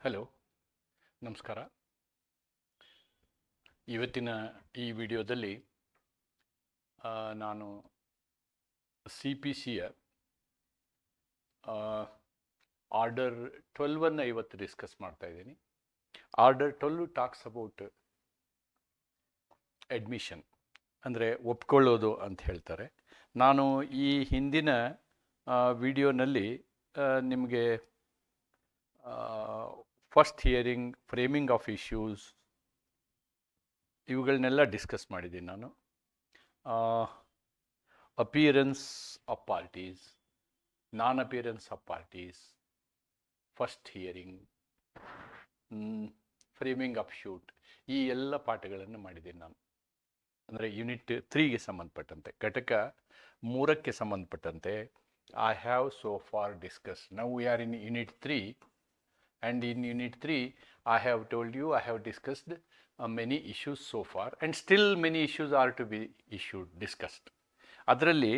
Hello, ನಮಸ್ಕಾರ. ಇವತ್ತಿನ ಈ ವಿಡಿಯೋದಲ್ಲಿ ನಾನು ಸಿ ಪಿ ಸಿಯ ಆರ್ಡರ್ 12 ಇವತ್ತು ಡಿಸ್ಕಸ್ ಮಾಡ್ತಾ ಇದ್ದೀನಿ. ಆರ್ಡರ್ 12 ಟಾಕ್ಸ್ ಅಬೌಟ್ ಅಡ್ಮಿಷನ್, ಅಂದರೆ ಒಪ್ಕೊಳ್ಳೋದು ಅಂತ ಹೇಳ್ತಾರೆ. ನಾನು ಈ ಹಿಂದಿನ ವಿಡಿಯೋನಲ್ಲಿ ನಿಮಗೆ first hearing, framing of issues ಇವುಗಳನ್ನೆಲ್ಲ ಡಿಸ್ಕಸ್ ಮಾಡಿದ್ದೀನಿ ನಾನು. Appearance of parties, non appearance of parties, first hearing, framing of shoot, ಈ ಎಲ್ಲ ಪಾಠಗಳನ್ನು ಮಾಡಿದ್ದೀನಿ ನಾನು. ಅಂದರೆ ಯೂನಿಟ್ 3ಗೆ ಸಂಬಂಧಪಟ್ಟಂತೆ, ಘಟಕ 3ಕ್ಕೆ ಸಂಬಂಧಪಟ್ಟಂತೆ I have so for discuss. Now we are in unit 3. And in Unit 3, I have told you, I have discussed many issues so far, and still many issues are to be discussed. ಅದರಲ್ಲಿ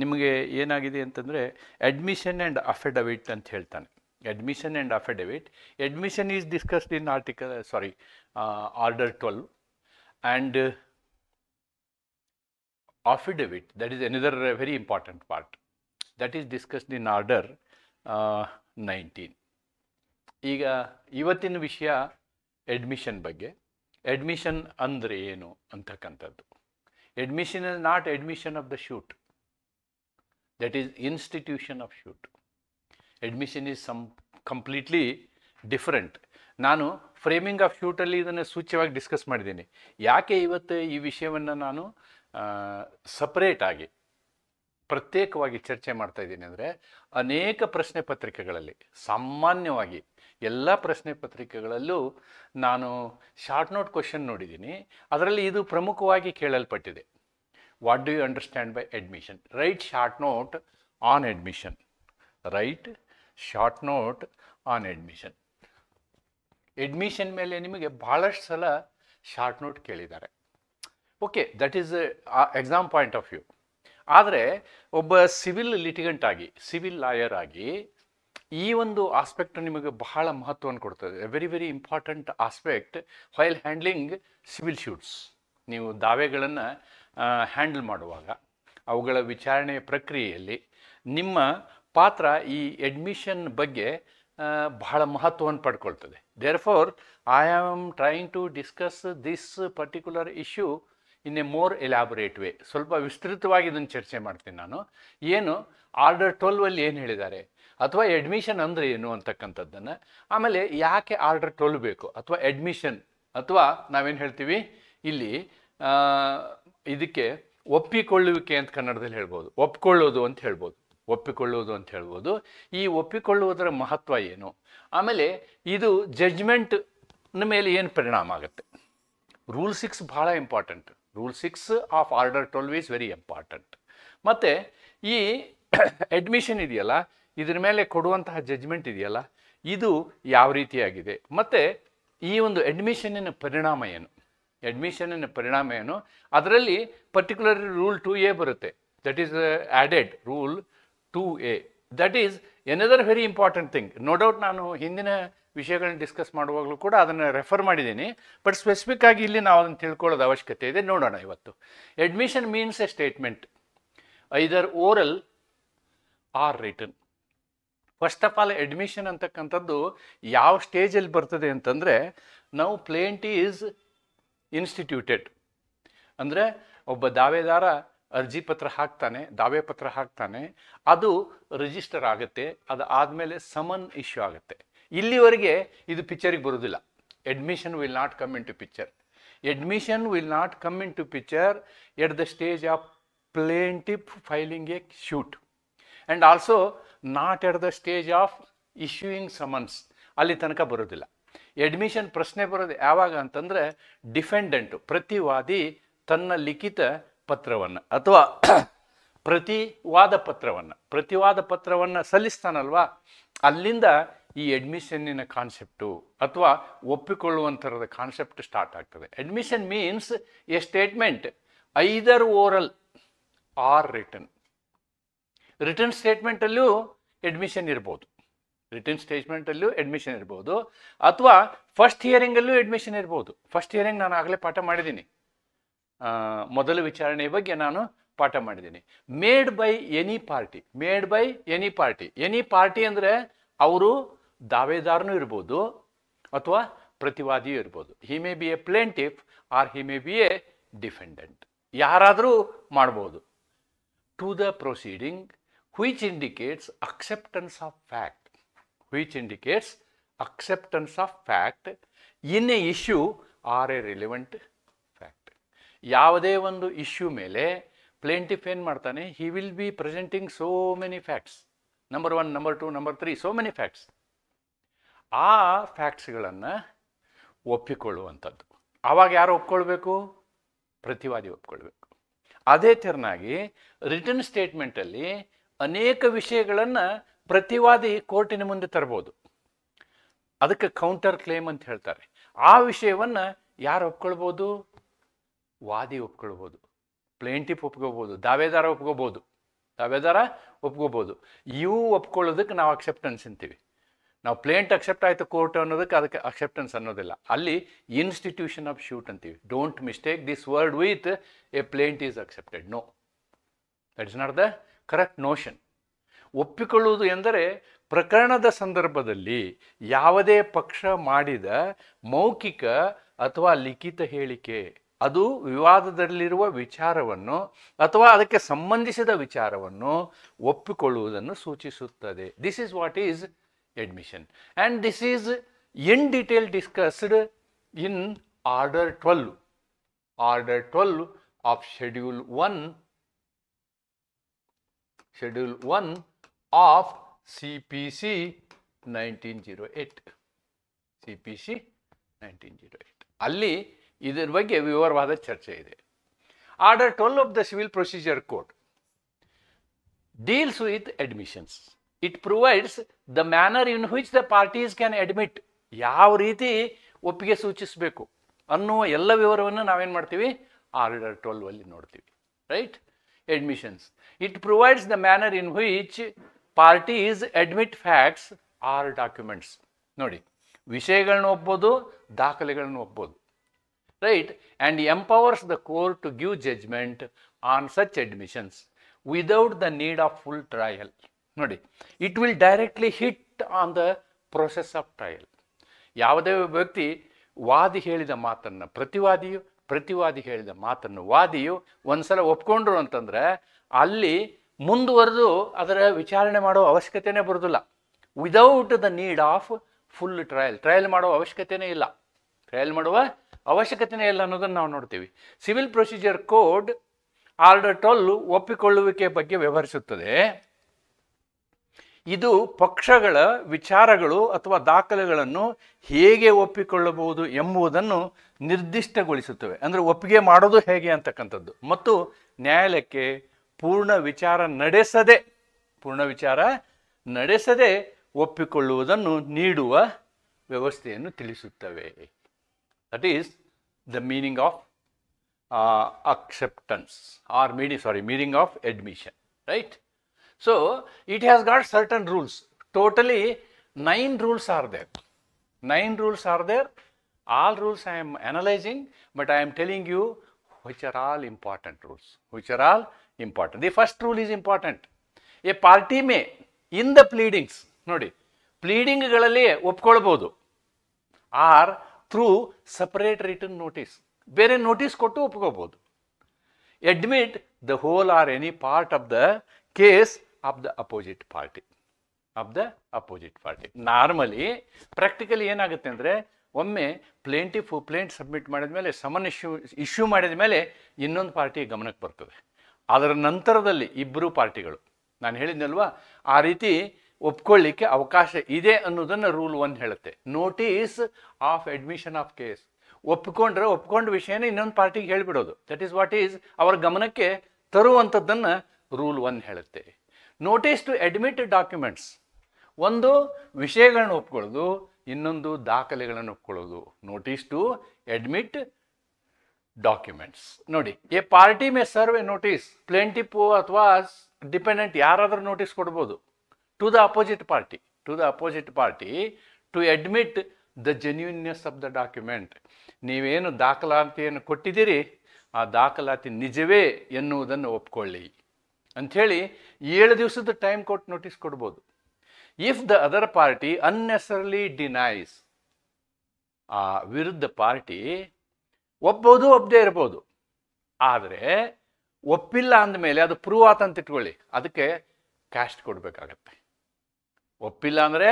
ನಿಮಗೆ ಏನಾಗಿದೆ ಅಂತಂದರೆ admission and affidavit ಅಂತ ಹೇಳ್ತಾನೆ. Admission and affidavit, admission is discussed in order 12, and affidavit, that is another very important part, that is discussed in order 19. ಈಗ ಇವತ್ತಿನ ವಿಷಯ admission ಬಗ್ಗೆ. ಅಡ್ಮಿಷನ್ ಅಂದರೆ ಏನು ಅಂತಕ್ಕಂಥದ್ದು. Admission is not admission of the shoot, that is institution of shoot. Admission is completely different. ನಾನು framing of ಶೂಟಲ್ಲಿ ಇದನ್ನು ಸೂಚ್ಯವಾಗಿ ಡಿಸ್ಕಸ್ ಮಾಡಿದ್ದೀನಿ. ಯಾಕೆ ಇವತ್ತು ಈ ವಿಷಯವನ್ನು ನಾನು ಸಪರೇಟಾಗಿ ಪ್ರತ್ಯೇಕವಾಗಿ ಚರ್ಚೆ ಮಾಡ್ತಾ ಇದ್ದೀನಿ ಅಂದರೆ, ಅನೇಕ ಪ್ರಶ್ನೆ ಪತ್ರಿಕೆಗಳಲ್ಲಿ, ಸಾಮಾನ್ಯವಾಗಿ ಎಲ್ಲ ಪ್ರಶ್ನೆ ಪತ್ರಿಕೆಗಳಲ್ಲೂ ನಾನು ಶಾರ್ಟ್ ನೋಟ್ ಕ್ವಶನ್ ನೋಡಿದ್ದೀನಿ. ಅದರಲ್ಲಿ ಇದು ಪ್ರಮುಖವಾಗಿ ಕೇಳಲ್ಪಟ್ಟಿದೆ. What do you understand by admission? Write short note on admission. Write short note on admission. Admission ಮೇಲೆ ನಿಮಗೆ ಭಾಳಷ್ಟು ಸಲ ಶಾರ್ಟ್ ನೋಟ್ ಕೇಳಿದ್ದಾರೆ. Okay, that is exam point of view. ಆದರೆ ಒಬ್ಬ ಸಿವಿಲ್ ಲಿಟಿಗಂಟ್ ಆಗಿ, ಸಿವಿಲ್ ಲಾಯರ್ ಆಗಿ ಈ ಒಂದು ಆಸ್ಪೆಕ್ಟ್ ನಿಮಗೆ ಬಹಳ ಮಹತ್ವವನ್ನು ಕೊಡ್ತದೆ. Very very important aspect while handling civil suits. ನೀವು ದಾವೆಗಳನ್ನು ಹ್ಯಾಂಡಲ್ ಮಾಡುವಾಗ, ಅವುಗಳ ವಿಚಾರಣೆಯ ಪ್ರಕ್ರಿಯೆಯಲ್ಲಿ ನಿಮ್ಮ ಪಾತ್ರ ಈ ಅಡ್ಮಿಷನ್ ಬಗ್ಗೆ ಬಹಳ ಮಹತ್ವವನ್ನು ಪಡ್ಕೊಳ್ತದೆ. Therefore I am trying to discuss this particular issue in a more elaborate way. ಸ್ವಲ್ಪ ವಿಸ್ತೃತವಾಗಿ ಇದನ್ನು ಚರ್ಚೆ ಮಾಡ್ತೀನಿ ನಾನು. ಏನು ಆರ್ಡರ್ 12ಅಲ್ಲಿ ಏನು ಹೇಳಿದ್ದಾರೆ, ಅಥವಾ ಅಡ್ಮಿಷನ್ ಅಂದರೆ ಏನು ಅಂತಕ್ಕಂಥದ್ದನ್ನು, ಆಮೇಲೆ ಯಾಕೆ ಆರ್ಡರ್ 12 ಬೇಕು, ಅಥವಾ ಅಡ್ಮಿಷನ್, ಅಥವಾ ನಾವೇನು ಹೇಳ್ತೀವಿ ಇಲ್ಲಿ ಇದಕ್ಕೆ ಒಪ್ಪಿಕೊಳ್ಳುವಿಕೆ ಅಂತ ಕನ್ನಡದಲ್ಲಿ ಹೇಳ್ಬೋದು, ಒಪ್ಪಿಕೊಳ್ಳೋದು ಅಂತ ಹೇಳ್ಬೋದು, ಒಪ್ಪಿಕೊಳ್ಳೋದು ಅಂತ ಹೇಳ್ಬೋದು. ಈ ಒಪ್ಪಿಕೊಳ್ಳುವುದರ ಮಹತ್ವ ಏನು, ಆಮೇಲೆ ಇದು ಜಡ್ಜ್ಮೆಂಟ್ನ ಮೇಲೆ ಏನು ಪರಿಣಾಮ ಆಗುತ್ತೆ. ರೂಲ್ 6 ಭಾಳ important. Rule 6 of order 12 is very important. ಮತ್ತು ಈ ಅಡ್ಮಿಷನ್ ಇದೆಯಲ್ಲ, ಇದ್ರ ಮೇಲೆ ಕೊಡುವಂತಹ ಜಡ್ಜ್ಮೆಂಟ್ ಇದೆಯಲ್ಲ, ಇದು ಯಾವ ರೀತಿಯಾಗಿದೆ, ಮತ್ತು ಈ ಒಂದು ಅಡ್ಮಿಷನ್ನಿನ ಪರಿಣಾಮ ಏನು, ಅಡ್ಮಿಷನ್ನಿನ ಪರಿಣಾಮ ಏನು. ಅದರಲ್ಲಿ ಪರ್ಟಿಕ್ಯುಲರ್ ರೂಲ್ 2A ಬರುತ್ತೆ. That is added rule 2A. That is another very important thing. No doubt ನಾನು ಹಿಂದಿನ ವಿಷಯಗಳನ್ನ ಡಿಸ್ಕಸ್ ಮಾಡುವಾಗಲೂ ಕೂಡ ಅದನ್ನು ರೆಫರ್ ಮಾಡಿದ್ದೀನಿ. ಬಟ್ ಸ್ಪೆಸಿಫಿಕ್ ಆಗಿ ಇಲ್ಲಿ ನಾವು ಅದನ್ನು ತಿಳ್ಕೊಳ್ಳೋದು ಅವಶ್ಯಕತೆ ಇದೆ. ನೋಡೋಣ ಇವತ್ತು. Admission means a statement, either oral or written. First of all admission ಅಂತಕ್ಕಂಥದ್ದು ಯಾವ ಸ್ಟೇಜಲ್ಲಿ ಬರ್ತದೆ ಅಂತಂದರೆ, ನಾವು ಪ್ಲೇಂಟ್ ಈಸ್ ಇನ್ಸ್ಟಿಟ್ಯೂಟೆಡ್. ಅಂದರೆ ಒಬ್ಬ ದಾವೆದಾರ ಅರ್ಜಿ ಪತ್ರ ಹಾಕ್ತಾನೆ, ದಾವೆ ಪತ್ರ ಹಾಕ್ತಾನೆ, ಅದು ರಿಜಿಸ್ಟರ್ ಆಗುತ್ತೆ. ಅದು ಆದಮೇಲೆ ಸಮನ್ ಇಶ್ಯೂ ಆಗುತ್ತೆ. ಇಲ್ಲಿವರೆಗೆ ಇದು ಪಿಕ್ಚರಿಗೆ ಬರೋದಿಲ್ಲ. Admission will not come in to picture. Admission will not come in to picture at the stage of plaintiff filing a suit, and also not at the stage of issuing summons. ಅಲ್ಲಿ ತನಕ ಬರೋದಿಲ್ಲ. Admission ಪ್ರಶ್ನೆ ಬರೋದು ಯಾವಾಗ ಅಂತಂದರೆ, ಡಿಫೆಂಡೆಂಟು, ಪ್ರತಿವಾದಿ ತನ್ನ ಲಿಖಿತ ಪತ್ರವನ್ನು ಅಥವಾ ಪ್ರತಿವಾದ ಪತ್ರವನ್ನು ಸಲ್ಲಿಸ್ತಾನಲ್ವಾ, ಅಲ್ಲಿಂದ ಈ ಅಡ್ಮಿಷನ್ನಿನ ಕಾನ್ಸೆಪ್ಟು ಅಥವಾ ಒಪ್ಪಿಕೊಳ್ಳುವಂಥರದ ಕಾನ್ಸೆಪ್ಟ್ ಸ್ಟಾರ್ಟ್ ಆಗ್ತದೆ. Admission means a statement either oral or written. Written ಸ್ಟೇಟ್ಮೆಂಟಲ್ಲೂ ಅಡ್ಮಿಷನ್ ಇರ್ಬೋದು. ರಿಟರ್ನ್ ಸ್ಟೇಟ್ಮೆಂಟಲ್ಲೂ ಅಡ್ಮಿಷನ್ ಇರ್ಬೋದು, ಅಥವಾ ಫಸ್ಟ್ ಹಿಯರಿಂಗಲ್ಲೂ ಅಡ್ಮಿಷನ್ ಇರ್ಬೋದು. ಫಸ್ಟ್ ಹಿಯರಿಂಗ್ ನಾನು ಆಗಲೇ ಪಾಠ ಮಾಡಿದ್ದೀನಿ, ಮೊದಲ ವಿಚಾರಣೆ ಬಗ್ಗೆ ನಾನು ಪಾಠ ಮಾಡಿದ್ದೀನಿ. Made by any party, made by any party. Any party ಅಂದರೆ ಅವರು ದಾವೇದಾರನೂ ಇರ್ಬೋದು ಅಥವಾ ಪ್ರತಿವಾದಿಯೂ ಇರ್ಬೋದು. He may be a plaintiff or he may be a defendant, ಯಾರಾದರೂ ಮಾಡ್ಬೋದು. To the proceeding which indicates acceptance of fact, which indicates acceptance of fact in a issue or a relevant fact. ಯಾವುದೇ ಒಂದು issue ಮೇಲೆ plaintiff ಏನು ಮಾಡ್ತಾನೆ, he will be presenting so many facts, number 1, number 2, number 3, so many facts. ಆ ಫ್ಯಾಕ್ಟ್ಸ್ಗಳನ್ನು ಒಪ್ಪಿಕೊಳ್ಳುವಂಥದ್ದು. ಆವಾಗ ಯಾರು ಒಪ್ಕೊಳ್ಬೇಕು? ಪ್ರತಿವಾದಿ ಒಪ್ಕೊಳ್ಬೇಕು. ಅದೇ ತೆರನಾಗಿ return ಸ್ಟೇಟ್ಮೆಂಟಲ್ಲಿ ಅನೇಕ ವಿಷಯಗಳನ್ನು ಪ್ರತಿವಾದಿ ಕೋರ್ಟಿನ ಮುಂದೆ ತರ್ಬೋದು. ಅದಕ್ಕೆ ಕೌಂಟರ್ ಕ್ಲೇಮ್ ಅಂತ ಹೇಳ್ತಾರೆ. ಆ ವಿಷಯವನ್ನು ಯಾರು ಒಪ್ಕೊಳ್ಬೋದು? ವಾದಿ ಒಪ್ಕೊಳ್ಬೋದು, ಪ್ಲೇಂಟಿಫ್ ಒಪ್ಕೋಬೋದು, ದಾವೇದಾರ ಒಪ್ಕೋಬೋದು. ಇವು ಒಪ್ಕೊಳ್ಳೋದಕ್ಕೆ ನಾವು ಅಕ್ಸೆಪ್ಟೆನ್ಸ್ ಅಂತೀವಿ. ನಾವು ಪ್ಲೇಂಟ್ ಅಕ್ಸೆಪ್ಟ್ ಆಯಿತು ಕೋರ್ಟ್ ಅನ್ನೋದಕ್ಕೆ ಅದಕ್ಕೆ ಅಕ್ಸೆಪ್ಟೆನ್ಸ್ ಅನ್ನೋದಿಲ್ಲ. ಅಲ್ಲಿ ಇನ್ಸ್ಟಿಟ್ಯೂಷನ್ ಆಫ್ ಶೂಟ್ ಅಂತೀವಿ. Don't mistake this word with a plaint is accepted. No, that is not the correct notion. ಒಪ್ಪಿಕೊಳ್ಳುವುದು ಎಂದರೆ ಪ್ರಕರಣದ ಸಂದರ್ಭದಲ್ಲಿ ಯಾವುದೇ ಪಕ್ಷ ಮಾಡಿದ ಮೌಖಿಕ ಅಥವಾ ಲಿಖಿತ ಹೇಳಿಕೆ, ಅದು ವಿವಾದದಲ್ಲಿರುವ ವಿಚಾರವನ್ನು ಅಥವಾ ಅದಕ್ಕೆ ಸಂಬಂಧಿಸಿದ ವಿಚಾರವನ್ನು ಒಪ್ಪಿಕೊಳ್ಳುವುದನ್ನು ಸೂಚಿಸುತ್ತದೆ. This is what is admission, and this is in detail discussed in order 12 of schedule 1 of CPC 1908. CPC 1908 ಅಲ್ಲಿ ಇದರ ಬಗ್ಗೆ ವಿವರವಾದ ಚರ್ಚೆ ಇದೆ. Order 12 of the civil procedure code deals with admissions. It provides the manner in which the parties can admit, ಯಾವ ರೀತಿ ಒಪ್ಪಿಗೆ ಸೂಚಿಸಬೇಕು ಅನ್ನುವ ಎಲ್ಲ ವಿವರವನ್ನು ನಾವೇನು ಮಾಡ್ತೀವಿ, ಆರ್ಡರ್ 12 ಅಲ್ಲಿ ನೋಡ್ತೀವಿ. Right? Admissions. It provides the manner in which parties admit facts or documents. ನೋಡಿ, ವಿಷಯಗಳನ್ನ ಒಪ್ಬೋದು, ದಾಖಲೆಗಳನ್ನು ಒಪ್ಬೋದು. Right? And empowers the court to give judgment on such admissions without the need of full trial. ನೋಡಿ, it will directly hit on the process of trial. ಯಾವುದೇ ವ್ಯಕ್ತಿ ವಾದಿ ಹೇಳಿದ ಮಾತನ್ನು ಪ್ರತಿವಾದಿ ಹೇಳಿದ ಮಾತನ್ನು ವಾದಿಯು ಒಂದ್ಸಲ ಒಪ್ಕೊಂಡ್ರು ಅಂತಂದರೆ ಅಲ್ಲಿ ಮುಂದುವರೆದು ಅದರ ವಿಚಾರಣೆ ಮಾಡೋ ಅವಶ್ಯಕತೆನೇ ಬರೋದಿಲ್ಲ. Without the need of full trial ಮಾಡೋ ಅವಶ್ಯಕತೆನೇ ಇಲ್ಲ ಅನ್ನೋದನ್ನು ನಾವು ನೋಡ್ತೀವಿ. ಸಿವಿಲ್ ಪ್ರೊಸೀಜರ್ ಕೋಡ್ ಆರ್ಡರ್ 12 ಒಪ್ಪಿಕೊಳ್ಳುವಿಕೆ ಬಗ್ಗೆ ವ್ಯವಹರಿಸುತ್ತದೆ. ಇದು ಪಕ್ಷಗಳ ವಿಚಾರಗಳು ಅಥವಾ ದಾಖಲೆಗಳನ್ನು ಹೇಗೆ ಒಪ್ಪಿಕೊಳ್ಳಬಹುದು ಎಂಬುದನ್ನು ನಿರ್ದಿಷ್ಟಗೊಳಿಸುತ್ತವೆ. ಅಂದರೆ ಒಪ್ಪಿಗೆ ಮಾಡೋದು ಹೇಗೆ ಅಂತಕ್ಕಂಥದ್ದು, ಮತ್ತು ನ್ಯಾಯಾಲಯಕ್ಕೆ ಪೂರ್ಣ ವಿಚಾರ ನಡೆಸದೆ ಒಪ್ಪಿಕೊಳ್ಳುವುದನ್ನು ನೀಡುವ ವ್ಯವಸ್ಥೆಯನ್ನು ತಿಳಿಸುತ್ತವೆ. That is the meaning of acceptance or meaning of admission, right? So it has got certain rules. Totally 9 rules are there. All rules I am analyzing, but I am telling you which are all important rules. The first rule is important. A party may in the pleadings, ನೋಡಿ, ಪ್ಲೀಡಿಂಗ್ಗಳಲ್ಲಿ ಒಪ್ಕೊಳ್ಬೋದು, or through separate written notice, ಬೇರೆ notice ಕೊಟ್ಟು ಒಪ್ಕೋಬೋದು. Admit the whole or any part of the case of the opposite party. Normally practically ಏನಾಗುತ್ತೆ ಅಂದರೆ, ಒಮ್ಮೆ plaint submit ಮಾಡಿದ ಮೇಲೆ, ಸಮನ್ ಇಶ್ಯೂ ಮಾಡಿದ ಮೇಲೆ ಇನ್ನೊಂದು ಪಾರ್ಟಿ ಗಮನಕ್ಕೆ ಬರ್ತದೆ. ಅದರ ನಂತರದಲ್ಲಿ ಇಬ್ಬರು ಪಾರ್ಟಿಗಳು, ನಾನು ಹೇಳಿದ್ನಲ್ವಾ, ಆ ರೀತಿ ಒಪ್ಕೊಳ್ಳಿಕ್ಕೆ ಅವಕಾಶ ಇದೆ ಅನ್ನೋದನ್ನು ರೂಲ್ 1 ಹೇಳುತ್ತೆ. Notice of admission of case, ಒಪ್ಕೊಂಡ ವಿಷಯನ ಇನ್ನೊಂದು ಪಾರ್ಟಿಗೆ ಹೇಳಿಬಿಡೋದು. ದಟ್ ಈಸ್ ವಾಟ್ ಈಸ್ ಅವರ ಗಮನಕ್ಕೆ ತರುವಂಥದ್ದನ್ನು ರೂಲ್ 1 ಹೇಳುತ್ತೆ. ನೋಟಿಸ್ ಟು ಅಡ್ಮಿಟ್ ಡಾಕ್ಯುಮೆಂಟ್ಸ್, ಒಂದು ವಿಷಯಗಳನ್ನ ಒಪ್ಕೊಳ್ಳೋದು, ಇನ್ನೊಂದು ದಾಖಲೆಗಳನ್ನು ಒಪ್ಕೊಳ್ಳೋದು. Notice to admit documents. ನೋಡಿ, a party may serve a notice, plaintiff ಅಥವಾ ಡಿಪೆಂಡೆಂಟ್ ಯಾರಾದರೂ ನೋಟಿಸ್ ಕೊಡ್ಬೋದು to the opposite party. to the opposite party to admit the genuineness of the document. ನೀವೇನು ದಾಖಲಾತಿಯನ್ನು ಕೊಟ್ಟಿದ್ದೀರಿ ಆ ದಾಖಲಾತಿ ನಿಜವೇ ಎನ್ನುವುದನ್ನು ಒಪ್ಕೊಳ್ಳಿ ಅಂಥೇಳಿ 7 ದಿವಸದ ಟೈಮ್ ಕೊಟ್ಟು ನೋಟಿಸ್ ಕೊಡ್ಬೋದು. If the other party unnecessarily denies, ಆ ವಿರುದ್ಧ ಪಾರ್ಟಿ ಒಪ್ಬೋದು ಒಪ್ಪದೇ ಇರ್ಬೋದು, ಆದರೆ ಒಪ್ಪಿಲ್ಲ ಅಂದಮೇಲೆ ಅದು ಪ್ರೂವ್ ಆತಂತ ಇಟ್ಕೊಳ್ಳಿ, ಅದಕ್ಕೆ ಕ್ಯಾಸ್ಟ್ ಕೊಡಬೇಕಾಗತ್ತೆ. ಒಪ್ಪಿಲ್ಲ ಅಂದರೆ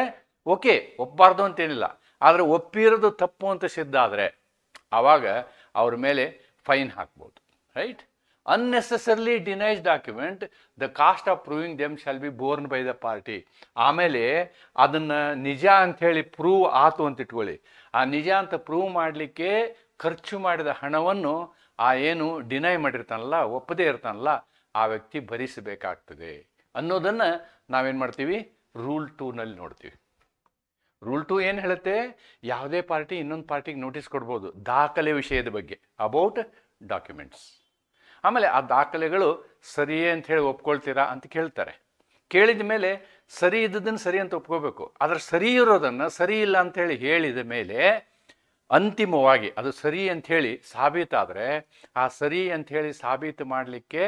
ಓಕೆ, ಒಪ್ಪಬಾರ್ದು ಅಂತೇನಿಲ್ಲ, ಆದರೆ ಒಪ್ಪಿರೋದು ತಪ್ಪು ಅಂತ ಸಿದ್ಧ ಆದರೆ ಆವಾಗ ಅವ್ರ ಮೇಲೆ ಫೈನ್ ಹಾಕ್ಬೋದು. Right? unnecessarily denies document, the cost of proving them shall be borne by the party. ಆಮೇಲೆ ಅದನ್ನು ನಿಜ ಅಂಥೇಳಿ ಪ್ರೂವ್ ಆತು ಅಂತ ಇಟ್ಕೊಳ್ಳಿ, ಆ ನಿಜ ಅಂತ ಪ್ರೂವ್ ಮಾಡಲಿಕ್ಕೆ ಖರ್ಚು ಮಾಡಿದ ಹಣವನ್ನು ಆ ಏನು ಡಿನೈ ಮಾಡಿರ್ತಾನಲ್ಲ, ಒಪ್ಪದೇ ಇರ್ತಾನಲ್ಲ, ಆ ವ್ಯಕ್ತಿ ಭರಿಸಬೇಕಾಗ್ತದೆ ಅನ್ನೋದನ್ನು ನಾವೇನು ಮಾಡ್ತೀವಿ, ರೂಲ್ 2ನಲ್ಲಿ ನೋಡ್ತೀವಿ. ರೂಲ್ 2 ಏನು ಹೇಳುತ್ತೆ, ಯಾವುದೇ ಪಾರ್ಟಿ ಇನ್ನೊಂದು ಪಾರ್ಟಿಗೆ ನೋಟಿಸ್ ಕೊಡ್ಬೋದು ದಾಖಲೆ ವಿಷಯದ ಬಗ್ಗೆ, ಅಬೌಟ್ ಡಾಕ್ಯುಮೆಂಟ್ಸ್. ಆಮೇಲೆ ಆ ದಾಖಲೆಗಳು ಸರಿಯೇ ಅಂತ ಹೇಳಿ ಒಪ್ಕೊಳ್ತೀರಾ ಅಂತ ಕೇಳ್ತಾರೆ. ಕೇಳಿದ ಮೇಲೆ ಸರಿ ಇದ್ದದನ್ನು ಸರಿ ಅಂತ ಒಪ್ಕೋಬೇಕು, ಆದರೆ ಸರಿ ಇರೋದನ್ನು ಸರಿ ಇಲ್ಲ ಅಂಥೇಳಿ ಹೇಳಿದ ಮೇಲೆ ಅಂತಿಮವಾಗಿ ಅದು ಸರಿ ಅಂಥೇಳಿ ಸಾಬೀತಾದರೆ ಆ ಸರಿ ಅಂಥೇಳಿ ಸಾಬೀತು ಮಾಡಲಿಕ್ಕೆ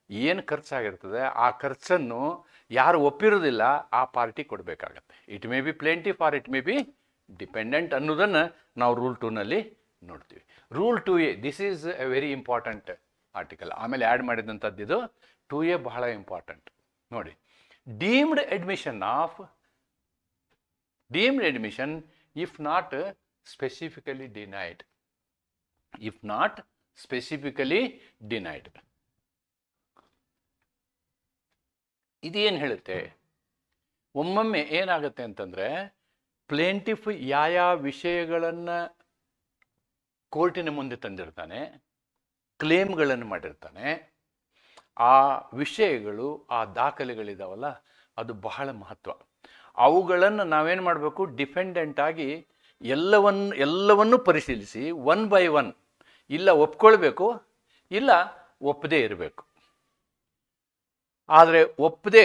ಏನು ಖರ್ಚಾಗಿರ್ತದೆ ಆ ಖರ್ಚನ್ನು ಯಾರು ಒಪ್ಪಿರೋದಿಲ್ಲ ಆ ಪಾರ್ಟಿ ಕೊಡಬೇಕಾಗತ್ತೆ. It may be plaintiff or it may be dependent ಅನ್ನೋದನ್ನು ನಾವು ರೂಲ್ 2ನಲ್ಲಿ ನೋಡ್ತೀವಿ. Rule 2A, this is a very important article. ಆಮೇಲೆ ಆ್ಯಡ್ ಮಾಡಿದಂಥದ್ದು ಇದು 2A ಬಹಳ ಇಂಪಾರ್ಟೆಂಟ್ ನೋಡಿ. Deemed admission if not specifically denied. If not specifically denied ಇದೇನು ಹೇಳುತ್ತೆ, ಒಮ್ಮೊಮ್ಮೆ ಏನಾಗುತ್ತೆ ಅಂತಂದರೆ ಪ್ಲೇಂಟಿಫ್ ಯಾವ ವಿಷಯಗಳನ್ನು ಕೋರ್ಟಿನ ಮುಂದೆ ತಂದಿರ್ತಾನೆ, ಕ್ಲೇಮ್ಗಳನ್ನು ಮಾಡಿರ್ತಾನೆ, ಆ ವಿಷಯಗಳು ಆ ದಾಖಲೆಗಳಿದಾವಲ್ಲ ಅದು ಬಹಳ ಮಹತ್ವ. ಅವುಗಳನ್ನು ನಾವೇನು ಮಾಡಬೇಕು, ಡಿಫೆಂಡೆಂಟ್ ಆಗಿ ಎಲ್ಲವನ್ನೂ ಪರಿಶೀಲಿಸಿ 1 by 1 ಇಲ್ಲ ಒಪ್ಕೊಳ್ಬೇಕು, ಇಲ್ಲ ಒಪ್ಪದೇ ಇರಬೇಕು. ಆದರೆ ಒಪ್ಪದೆ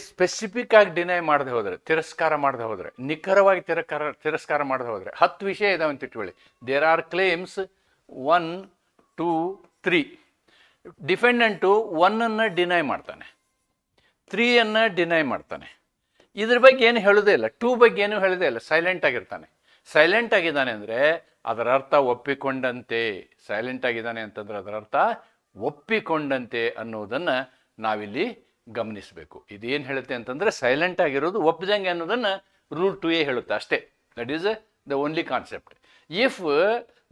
ಸ್ಪೆಸಿಫಿಕ್ ಆಗಿ ಡಿನೈ ಮಾಡದೆ ಹೋದರೆ, ತಿರಸ್ಕಾರ ಮಾಡದೆ ಹೋದರೆ, ನಿಖರವಾಗಿ ತಿರಸ್ಕಾರ ಮಾಡದೆ ಹೋದರೆ, 10 ವಿಷಯ ಇದಾವೆ ಅಂತ ಇಟ್ಕೊಳ್ಳಿ. There are claims 1, 2, 3. ಡಿಫೆಂಡೆಂಟು 1ಅನ್ನು ಡಿನೈ ಮಾಡ್ತಾನೆ, 3ಅನ್ನು ಡಿನೈ ಮಾಡ್ತಾನೆ, ಇದ್ರ ಬಗ್ಗೆ ಏನು ಹೇಳೋದೇ ಇಲ್ಲ, 2 ಬಗ್ಗೆ ಏನು ಹೇಳೋದೇ ಇಲ್ಲ, ಸೈಲೆಂಟ್ ಆಗಿರ್ತಾನೆ. ಸೈಲೆಂಟ್ ಆಗಿದ್ದಾನೆ ಅಂದರೆ ಅದರ ಅರ್ಥ ಒಪ್ಪಿಕೊಂಡಂತೆ. ಸೈಲೆಂಟ್ ಆಗಿದ್ದಾನೆ ಅಂತಂದ್ರೆ ಅದರ ಅರ್ಥ ಒಪ್ಪಿಕೊಂಡಂತೆ ಅನ್ನೋದನ್ನು ನಾವಿಲ್ಲಿ ಗಮನಿಸಬೇಕು. ಇದೇನು ಹೇಳುತ್ತೆ ಅಂತಂದರೆ ಸೈಲೆಂಟ್ ಆಗಿರೋದು ಒಪ್ಪದಂಗೆ ಅನ್ನೋದನ್ನು ರೂಲ್ 2A ಹೇಳುತ್ತೆ ಅಷ್ಟೇ. That is the only concept. If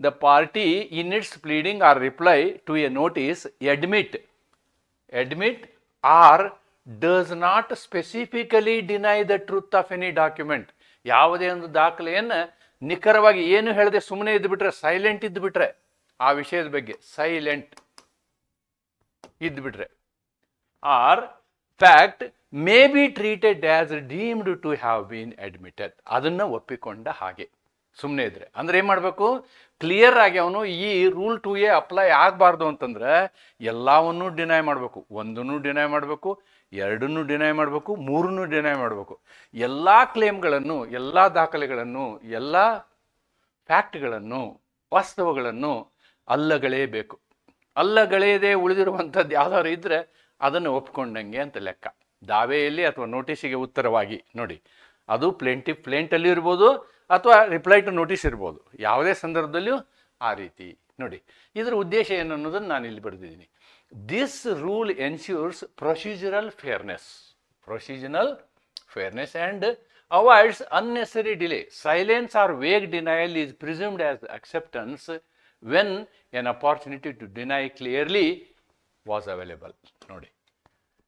the party in its pleading or reply to a notice admit or does not specifically deny the truth of any document. ಯಾವುದೇ ಒಂದು ದಾಖಲೆಯನ್ನು ನಿಖರವಾಗಿ ಏನು ಹೇಳದೆ ಸುಮ್ಮನೆ ಇದ್ದುಬಿಟ್ರೆ, ಸೈಲೆಂಟ್ ಇದ್ದುಬಿಟ್ರೆ, ಆ ವಿಷಯದ ಬಗ್ಗೆ ಸೈಲೆಂಟ್ ಇದ್ದುಬಿಟ್ರೆ, or fact may be treated as deemed to have been admitted, ಅದನ್ನು ಒಪ್ಪಿಕೊಂಡ ಹಾಗೆ ಸುಮ್ಮನೆ ಇದ್ರೆ. ಅಂದರೆ ಏನು ಮಾಡಬೇಕು, ಕ್ಲಿಯರ್ ಆಗಿ ಅವನು ಈ ರೂಲ್ 2A ಅಪ್ಲೈ ಆಗಬಾರ್ದು ಅಂತಂದ್ರೆ ಎಲ್ಲವನ್ನೂ ಡಿನೈ ಮಾಡಬೇಕು. 1 ಡಿನೈ ಮಾಡಬೇಕು, 2 ಡಿನೈ ಮಾಡಬೇಕು, 3 ಡಿನೈ ಮಾಡಬೇಕು. ಎಲ್ಲ ಕ್ಲೇಮ್ಗಳನ್ನು, ಎಲ್ಲ ದಾಖಲೆಗಳನ್ನು, ಎಲ್ಲ ಫ್ಯಾಕ್ಟ್ಗಳನ್ನು, ವಾಸ್ತವಗಳನ್ನು ಅಲ್ಲಗಳೆಯಬೇಕು. ಅಲ್ಲಗಳೆಯದೇ ಉಳಿದಿರುವಂಥದ್ದು ಯಾವ್ದಾದ್ರು ಇದ್ದರೆ ಅದನ್ನು ಒಪ್ಕೊಂಡಂಗೆ ಅಂತ ಲೆಕ್ಕ. ದಾವೆಯಲ್ಲಿ ಅಥವಾ ನೋಟಿಸಿಗೆ ಉತ್ತರವಾಗಿ ನೋಡಿ, ಅದು ಪ್ಲೇಂಟಲ್ಲಿ ಇರ್ಬೋದು ಅಥವಾ ರಿಪ್ಲೈ ಟು ನೋಟಿಸ್ ಇರ್ಬೋದು, ಯಾವುದೇ ಸಂದರ್ಭದಲ್ಲಿಯೂ ಆ ರೀತಿ ನೋಡಿ. ಇದರ ಉದ್ದೇಶ ಏನು ಅನ್ನೋದನ್ನು ನಾನು ಇಲ್ಲಿ ಬರೆದಿದ್ದೀನಿ. This rule ensures procedural fairness and avoids unnecessary delay. Silence or vague denial is presumed as acceptance when an opportunity to deny clearly was available. ನೋಡಿ,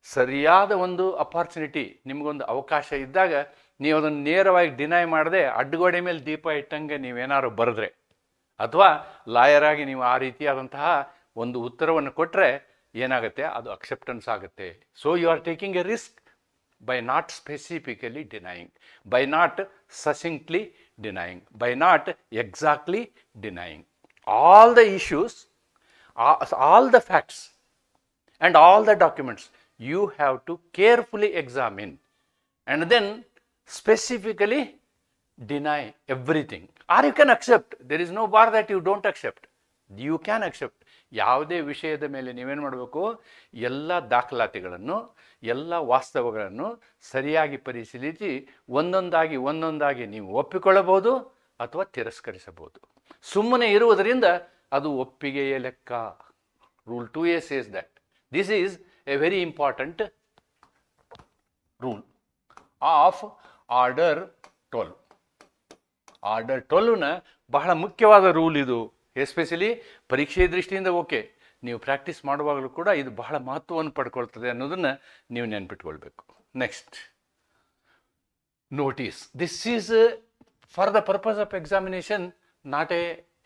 ಸರಿಯಾದ ಒಂದು ಅಪಾರ್ಚುನಿಟಿ, ನಿಮಗೊಂದು ಅವಕಾಶ ಇದ್ದಾಗ ನೀವು ಅದನ್ನು ನೇರವಾಗಿ ಡಿನೈ ಮಾಡದೆ ಅಡ್ಡಗೋಡೆ ಮೇಲೆ ದೀಪ ಇಟ್ಟಂಗೆ ನೀವೇನಾದ್ರು ಬರೆದ್ರೆ ಅಥವಾ ಲಾಯರ್ ಆಗಿ ನೀವು ಆ ರೀತಿಯಾದಂತಹ ಒಂದು ಉತ್ತರವನ್ನು ಕೊಟ್ಟರೆ ಏನಾಗುತ್ತೆ, ಅದು ಅಕ್ಸೆಪ್ಟೆನ್ಸ್ ಆಗುತ್ತೆ. So you are taking a risk by not specifically denying, by not succinctly denying, by not exactly denying. All the issues, all the facts and all the documents you have to carefully examine and then specifically deny everything, or you can accept. There is no bar that you don't accept. You can accept. ಯಾವುದೇ ವಿಷಯದ ಮೇಲೆ ನೀವೇನು ಮಾಡಬೇಕು, ಎಲ್ಲ ದಾಖಲಾತಿಗಳನ್ನು, ಎಲ್ಲ ವಾಸ್ತವಗಳನ್ನು ಸರಿಯಾಗಿ ಪರಿಶೀಲಿಸಿ ಒಂದೊಂದಾಗಿ ನೀವು ಒಪ್ಪಿಕೊಳ್ಳಬಹುದು ಅಥವಾ ತಿರಸ್ಕರಿಸಬಹುದು. ಸುಮ್ಮನೆ ಇರುವುದರಿಂದ ಅದು ಒಪ್ಪಿಗೆಯ ಲೆಕ್ಕ. Rule 2A says that. This is a very important rule of order 12. ಆರ್ಡರ್ 12ನ ಬಹಳ ಮುಖ್ಯವಾದ ರೂಲ್ ಇದು. ಎಸ್ಪೆಷಲಿ ಪರೀಕ್ಷೆ ದೃಷ್ಟಿಯಿಂದ ಓಕೆ, ನೀವು ಪ್ರಾಕ್ಟೀಸ್ ಮಾಡುವಾಗಲೂ ಕೂಡ ಇದು ಬಹಳ ಮಹತ್ವವನ್ನು ಪಡ್ಕೊಳ್ತದೆ ಅನ್ನೋದನ್ನು ನೀವು ನೆನ್ಪಿಟ್ಕೊಳ್ಬೇಕು. Next, notice. This is for the purpose of examination not a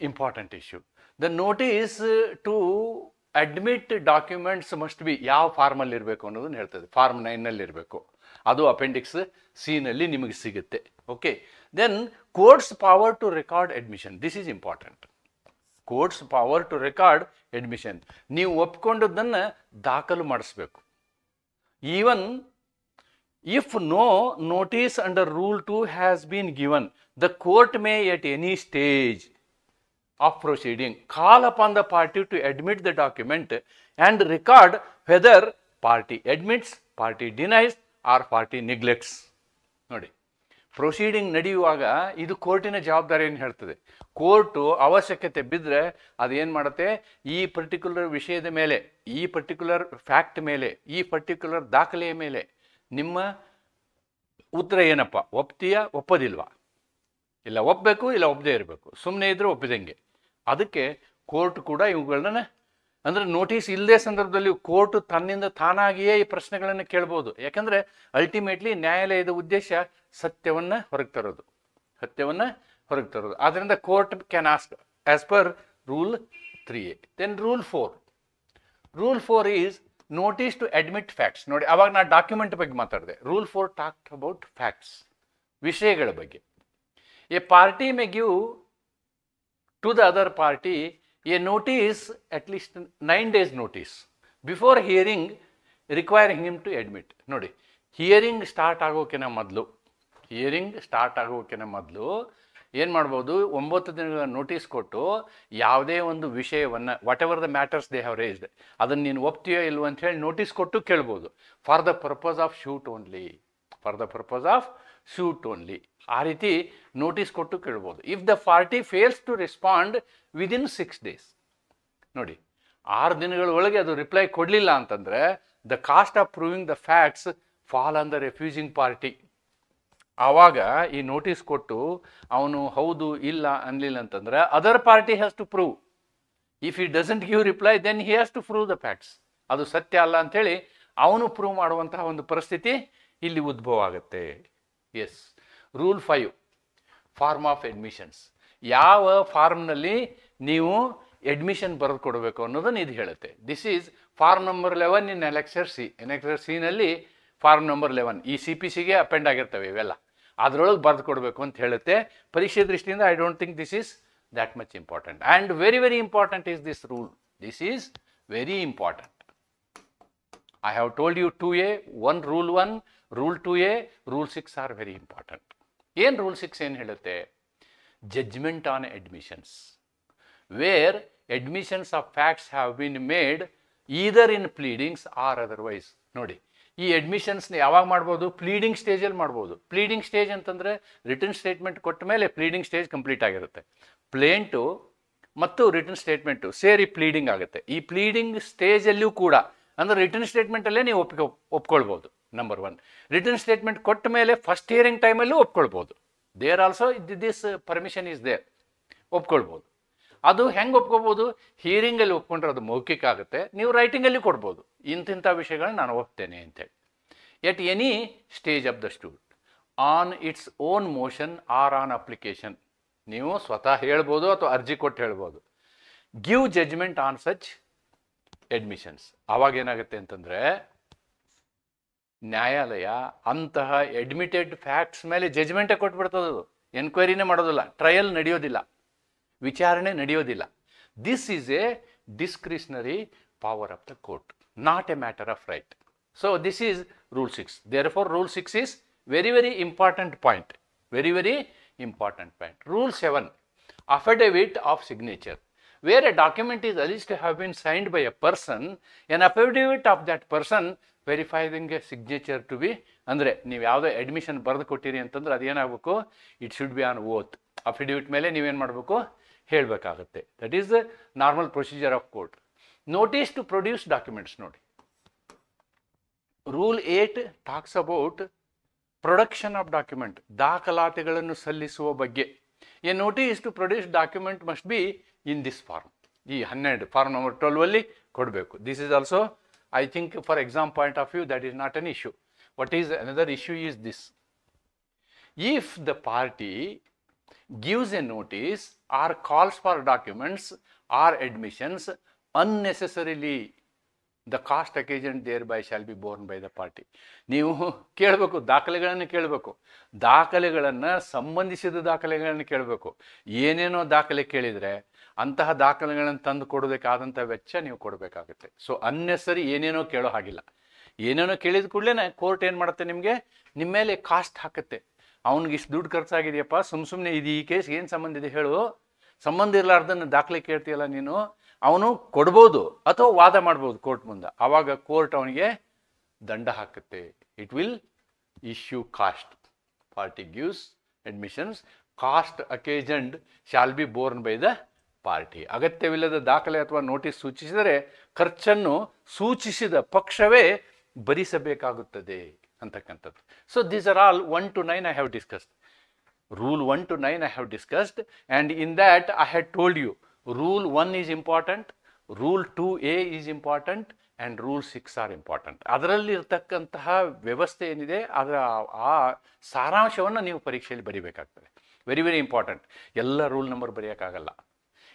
important issue. The notice to admit documents must be ಯಾವ ಫಾರ್ಮಲ್ಲಿ ಇರಬೇಕು ಅನ್ನೋದನ್ನು ಹೇಳ್ತದೆ. ಫಾರ್ಮ್ 9ನಲ್ಲಿ ಇರಬೇಕು. ಅದು ಅಪೆಂಡಿಕ್ಸ್ C-ನಲ್ಲಿ ನಿಮಗೆ ಸಿಗುತ್ತೆ. Okay, then courts power to record admission. This is important. Courts power to record admission. ನೀವು ಒಪ್ಕೊಂಡದ್ದನ್ನು ದಾಖಲು ಮಾಡಿಸ್ಬೇಕು. Even if no notice under rule 2 has been given, the court may at any stage of proceeding call upon the party to admit the document and record whether party admits, party denies or party neglects. ನೋಡಿ, proceeding ನಡೆಯುವಾಗ ಇದು ಕೋರ್ಟಿನ ಜವಾಬ್ದಾರಿಯನ್ನು ಹೇಳ್ತದೆ. Court ಅವಶ್ಯಕತೆ ಬಿದ್ದರೆ ಅದೇನು ಮಾಡುತ್ತೆ, ಈ ಪರ್ಟಿಕ್ಯುಲರ್ ವಿಷಯದ ಮೇಲೆ, ಈ ಪರ್ಟಿಕ್ಯುಲರ್ ಫ್ಯಾಕ್ಟ್ ಮೇಲೆ, ಈ ಪರ್ಟಿಕ್ಯುಲರ್ ದಾಖಲೆಯ ಮೇಲೆ ನಿಮ್ಮ ಉತ್ತರ ಏನಪ್ಪ, ಒಪ್ತೀಯಾ ಒಪ್ಪೋದಿಲ್ವಾ, ಇಲ್ಲ ಒಪ್ಪಬೇಕು ಇಲ್ಲ ಒಪ್ಪದೇ ಇರಬೇಕು, ಸುಮ್ಮನೆ ಇದ್ದರೆ ಒಪ್ಪಿದಂಗೆ. ಅದಕ್ಕೆ ಕೋರ್ಟ್ ಕೂಡ ಇವುಗಳನ್ನ, ಅಂದರೆ ನೋಟಿಸ್ ಇಲ್ಲದೆ ಸಂದರ್ಭದಲ್ಲಿ ಕೋರ್ಟ್ ತನ್ನಿಂದ ತಾನಾಗಿಯೇ ಈ ಪ್ರಶ್ನೆಗಳನ್ನು ಕೇಳ್ಬೋದು. ಯಾಕಂದರೆ ಅಲ್ಟಿಮೇಟ್ಲಿ ನ್ಯಾಯಾಲಯದ ಉದ್ದೇಶ ಸತ್ಯವನ್ನು ಹೊರಗೆ ತರೋದು. ಆದ್ದರಿಂದ court can ask as per rule 3A. Then rule 4. Rule 4 is notice to admit facts. ನೋಡಿ, ಅವಾಗ ನಾನು ಡಾಕ್ಯುಮೆಂಟ್ ಬಗ್ಗೆ ಮಾತಾಡಿದೆ. ರೂಲ್ 4 ಟಾಕ್ಟ್ ಅಬೌಟ್ ಫ್ಯಾಕ್ಟ್ಸ್, ವಿಷಯಗಳ ಬಗ್ಗೆ. A party May give to the other party a notice, at least 9 days notice, before hearing requiring him to admit. ನೋಡಿ, hearing start ಆಗೋಕ್ಕಿಂತ ಮೊದಲು ಏನು ಮಾಡ್ಬೋದು, 9 ದಿನಗಳ ನೋಟಿಸ್ ಕೊಟ್ಟು ಯಾವುದೇ ಒಂದು ವಿಷಯವನ್ನು, whatever the matters they have raised, ಅದನ್ನು ನೀನು ಒಪ್ತೀಯೋ ಇಲ್ವೋ ಅಂತ ಹೇಳಿ ನೋಟಿಸ್ ಕೊಟ್ಟು ಕೇಳ್ಬೋದು. For the purpose of suit only. ಆ ರೀತಿ ನೋಟಿಸ್ ಕೊಟ್ಟು ಕೇಳ್ಬೋದು. If the party fails to respond within 6 days, ನೋಡಿ 6 ದಿನಗಳ ಒಳಗೆ ಅದು ರಿಪ್ಲೈ ಕೊಡಲಿಲ್ಲ ಅಂತಂದರೆ the cost of proving the facts fall on the refusing party. ಆವಾಗ ಈ ನೋಟಿಸ್ ಕೊಟ್ಟು ಅವನು ಹೌದು ಇಲ್ಲ ಅನ್ನಲಿಲ್ಲ ಅಂತಂದರೆ other party has to prove. If he doesn't give reply then he has to prove the facts. ಅದು ಸತ್ಯ ಅಲ್ಲ ಅಂಥೇಳಿ ಅವನು ಪ್ರೂವ್ ಮಾಡುವಂತಹ ಒಂದು ಪರಿಸ್ಥಿತಿ ಇಲ್ಲಿ ಉದ್ಭವ ಆಗುತ್ತೆ. Yes. Rule 5, form of admissions. ಯಾವ ಫಾರ್ಮ್ನಲ್ಲಿ ನೀವು ಅಡ್ಮಿಷನ್ ಬರೆದು ಕೊಡಬೇಕು ಅನ್ನೋದನ್ನು ಇದು ಹೇಳುತ್ತೆ. This is form number 11 in lecture C-ನಲ್ಲಿ ಫಾರ್ಮ್ ನಂಬರ್ 11. ಈ CPCಗೆ ಅಪೆಂಡ್ ಆಗಿರ್ತವೆ ಇವೆಲ್ಲ, ಅದರೊಳಗೆ ಬರೆದು ಕೊಡಬೇಕು ಅಂತ ಹೇಳುತ್ತೆ. ಪರೀಕ್ಷೆ ದೃಷ್ಟಿಯಿಂದ I don't think this is that much important. And very very important is this rule. This is very important. I have told you 2A, Rule 1, Rule 2A, Rule 6 are very important. ಏನು rule 6 ಏನು ಹೇಳುತ್ತೆ? Judgment on admissions, where admissions of facts have been made either in pleadings or otherwise. ನೋಡಿ, ಈ ಅಡ್ಮಿಷನ್ಸ್ನ ಯಾವಾಗ ಮಾಡ್ಬೋದು? Pleading ಸ್ಟೇಜಲ್ಲಿ ಮಾಡ್ಬೋದು. ಪ್ಲೀಡಿಂಗ್ ಸ್ಟೇಜ್ ಅಂತಂದರೆ ರಿಟರ್ನ್ ಸ್ಟೇಟ್ಮೆಂಟ್ ಕೊಟ್ಟ ಮೇಲೆ ಪ್ಲೀಡಿಂಗ್ ಸ್ಟೇಜ್ ಕಂಪ್ಲೀಟ್ ಆಗಿರುತ್ತೆ. ಪ್ಲೇಂಟು ಮತ್ತು ರಿಟರ್ನ್ ಸ್ಟೇಟ್ಮೆಂಟು ಸೇರಿ ಪ್ಲೀಡಿಂಗ್ ಆಗುತ್ತೆ. ಈ ಪ್ಲೀಡಿಂಗ್ ಸ್ಟೇಜಲ್ಲೂ ಕೂಡ, ಅಂದರೆ ರಿಟರ್ನ್ ಸ್ಟೇಟ್ಮೆಂಟಲ್ಲೇ ನೀವು ಒಪ್ಕೊಳ್ಬೋದು. ನಂಬರ್ 1. ರಿಟರ್ನ್ ಸ್ಟೇಟ್ಮೆಂಟ್ ಕೊಟ್ಟ ಮೇಲೆ ಫಸ್ಟ್ ಹಿಯರಿಂಗ್ ಟೈಮಲ್ಲೂ ಒಪ್ಕೊಳ್ಬೋದು. There also this permission is there, ಒಪ್ಕೊಳ್ಬೋದು. ಅದು ಹೆಂಗೆ ಒಪ್ಕೋಬೋದು? ಹಿಯರಿಂಗಲ್ಲಿ ಒಪ್ಕೊಂಡ್ರೆ ಅದು ಮೌಖಿಕ ಆಗುತ್ತೆ, ನೀವು ರೈಟಿಂಗಲ್ಲಿ ಕೊಡ್ಬೋದು, ಇಂತಿಂಥ ವಿಷಯಗಳನ್ನ ನಾನು ಒಪ್ತೇನೆ ಅಂತೇಳಿ. At any stage of the student, on its own motion or on application, ನೀವು ಸ್ವತಃ ಹೇಳ್ಬೋದು ಅಥವಾ ಅರ್ಜಿ ಕೊಟ್ಟು ಹೇಳ್ಬೋದು. Give judgment on such admissions. ಆವಾಗ ಏನಾಗುತ್ತೆ ಅಂತಂದರೆ, ನ್ಯಾಯಾಲಯ ಅಂತಹ ಅಡ್ಮಿಟೆಡ್ ಫ್ಯಾಕ್ಟ್ಸ್ ಮೇಲೆ ಜಡ್ಜ್ಮೆಂಟೇ ಕೊಟ್ಬಿಡ್ತದದು. ಎನ್ಕ್ವೈರಿನೇ ಮಾಡೋದಿಲ್ಲ, ಟ್ರಯಲ್ ನಡೆಯೋದಿಲ್ಲ, ವಿಚಾರಣೆ ನಡೆಯೋದಿಲ್ಲ. This is a discretionary power of the court, not a matter of right. So this is rule 6. Therefore rule 6 is Very, very important point. Very, very important point. Rule 7, affidavit of signature. Where a document is alleged to have been signed by a person, an affidavit of that person verifying a signature to be, ಅಂದರೆ ನೀವು ಯಾವುದೋ admission ಬರೆದು ಕೊಟ್ಟಿರಿ ಅಂತಂದ್ರೆ ಅದೇನಾಗಬೇಕು, it should be on oath. Affidavit ಮೇಲೆ ನೀವೇನು ಮಾಡಬೇಕು, ಹೇಳಬೇಕಾಗುತ್ತೆ. That is the normal procedure of court. Notice to produce documents ನೋಡಿ. Rule 8 talks about production of document, ದಾಖಲಾತಿಗಳನ್ನು ಸಲ್ಲಿಸುವ ಬಗ್ಗೆ. A notice to produce document must be in this form. ಈ 12 form number 12 ಕೊಡಬೇಕು. This is also, I think, for exam point of view, that is not an issue. What is another issue is this: if the party gives a notice or calls for documents or admissions unnecessarily, the cost occasioned thereby shall be borne by the party. ನೀವು ಕೇಳಬೇಕು, ದಾಖಲೆಗಳನ್ನು ಕೇಳಬೇಕು, ದಾಖಲೆಗಳನ್ನು ಸಂಬಂಧಿಸಿದ ದಾಖಲೆಗಳನ್ನು ಕೇಳಬೇಕು. ಏನೇನೋ ದಾಖಲೆ ಕೇಳಿದರೆ ಅಂತಹ ದಾಖಲೆಗಳನ್ನು ತಂದು ಕೊಡೋದಕ್ಕಾದಂಥ ವೆಚ್ಚ ನೀವು ಕೊಡಬೇಕಾಗುತ್ತೆ. ಸೊ ಅನ್ನೆಸರಿ ಏನೇನೋ ಕೇಳೋ ಹಾಗಿಲ್ಲ. ಏನೇನೋ ಕೇಳಿದ ಕೂಡಲೇ ಕೋರ್ಟ್ ಏನು ಮಾಡುತ್ತೆ, ನಿಮಗೆ ನಿಮ್ಮ ಮೇಲೆ ಕಾಸ್ಟ್ ಹಾಕುತ್ತೆ. ಅವ್ನಿಗೆ ಇಷ್ಟು ದುಡ್ಡು ಖರ್ಚಾಗಿದೆಯಪ್ಪ, ಸುಮ್ಮನೆ ಇದು ಈ ಕೇಸ್ ಏನು ಸಂಬಂಧ ಇದೆ ಹೇಳು, ಸಂಬಂಧ ಇರಲಾರ್ದನ್ನು ದಾಖಲೆ ಕೇಳ್ತೀಯಲ್ಲ ನೀನು, ಅವನು ಕೊಡ್ಬೋದು ಅಥವಾ ವಾದ ಮಾಡ್ಬೋದು ಕೋರ್ಟ್ ಮುಂದೆ. ಆವಾಗ ಕೋರ್ಟ್ ಅವನಿಗೆ ದಂಡ ಹಾಕುತ್ತೆ. It will issue cost. Party gives admissions, cost occasioned shall be borne by the party. ಅಗತ್ಯವಿಲ್ಲದ ದಾಖಲೆ ಅಥವಾ ನೋಟಿಸ್ ಸೂಚಿಸಿದರೆ ಖರ್ಚನ್ನು ಸೂಚಿಸಿದ ಪಕ್ಷವೇ ಭರಿಸಬೇಕಾಗುತ್ತದೆ ಅಂತಕ್ಕಂಥದ್ದು. So these are all 1 to 9 I have discussed. Rule 1 to 9 I have discussed, and in that I had told you Rule 1 is important, Rule 2A is important, and Rule 6 are important. ಅದರಲ್ಲಿ ಇರ್ತಕ್ಕಂತಹ ವ್ಯವಸ್ಥೆ ಏನಿದೆ ಅದರ ಆ ಸಾರಾಂಶವನ್ನು ನೀವು ಪರೀಕ್ಷೆಯಲ್ಲಿ ಬರೀಬೇಕಾಗ್ತದೆ. Very very important. ಎಲ್ಲ ರೂಲ್ ನಂಬರ್ ಬರೆಯೋಕ್ಕಾಗಲ್ಲ.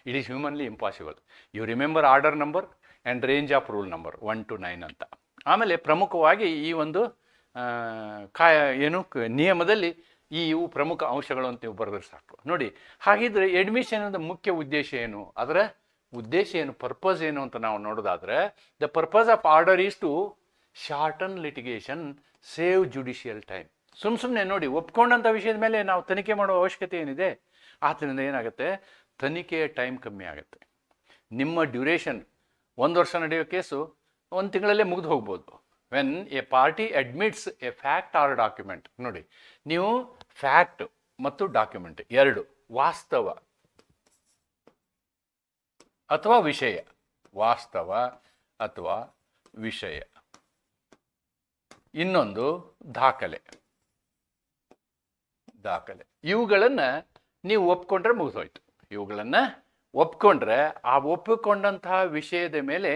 It is humanly impossible. You remember order number and range of rule number 1 to 9 ಅಂತ. ಆಮೇಲೆ ಪ್ರಮುಖವಾಗಿ ಈ ಒಂದು ನಿಯಮದಲ್ಲಿ ಇವು ಪ್ರಮುಖ ಅಂಶಗಳು ಅಂತ ನೀವು ಬರೆದ್ರೆ ಸಾಕು. ನೋಡಿ, ಹಾಗಿದ್ರೆ ಅಡ್ಮಿಷನ್ ಮುಖ್ಯ ಉದ್ದೇಶ ಏನು, ಅದರ ಉದ್ದೇಶ ಏನು, ಪರ್ಪಸ್ ಏನು ಅಂತ ನಾವು ನೋಡೋದಾದ್ರೆ, the purpose of order is to shorten litigation, save judicial time. ಸುಮ್ಮನೆ ನೋಡಿ, ಒಪ್ಕೊಂಡಂಥ ವಿಷಯದ ಮೇಲೆ ನಾವು ತನಿಖೆ ಮಾಡುವ ಅವಶ್ಯಕತೆ ಏನಿದೆ, ಆದ್ದರಿಂದ ಏನಾಗುತ್ತೆ, ತನಿಖೆಯ ಟೈಮ್ ಕಮ್ಮಿ ಆಗುತ್ತೆ. ನಿಮ್ಮ ಡ್ಯೂರೇಷನ್ 1 ವರ್ಷ ನಡೆಯೋ ಕೇಸು 1 ತಿಂಗಳಲ್ಲೇ ಮುಗಿದು ಹೋಗ್ಬೋದು. When a party admits a fact or document, ನೋಡಿ ನೀವು ಫ್ಯಾಕ್ಟ್ ಮತ್ತು ಡಾಕ್ಯುಮೆಂಟ್ ಎರಡು, ವಾಸ್ತವ ಅಥವಾ ವಿಷಯ, ವಾಸ್ತವ ಅಥವಾ ವಿಷಯ, ಇನ್ನೊಂದು ದಾಖಲೆ, ಇವುಗಳನ್ನು ನೀವು ಒಪ್ಕೊಂಡ್ರೆ ಮುಗಿದೋಯ್ತು. ಇವುಗಳನ್ನು ಒಪ್ಕೊಂಡ್ರೆ ಆ ಒಪ್ಪಿಕೊಂಡಂತಹ ವಿಷಯದ ಮೇಲೆ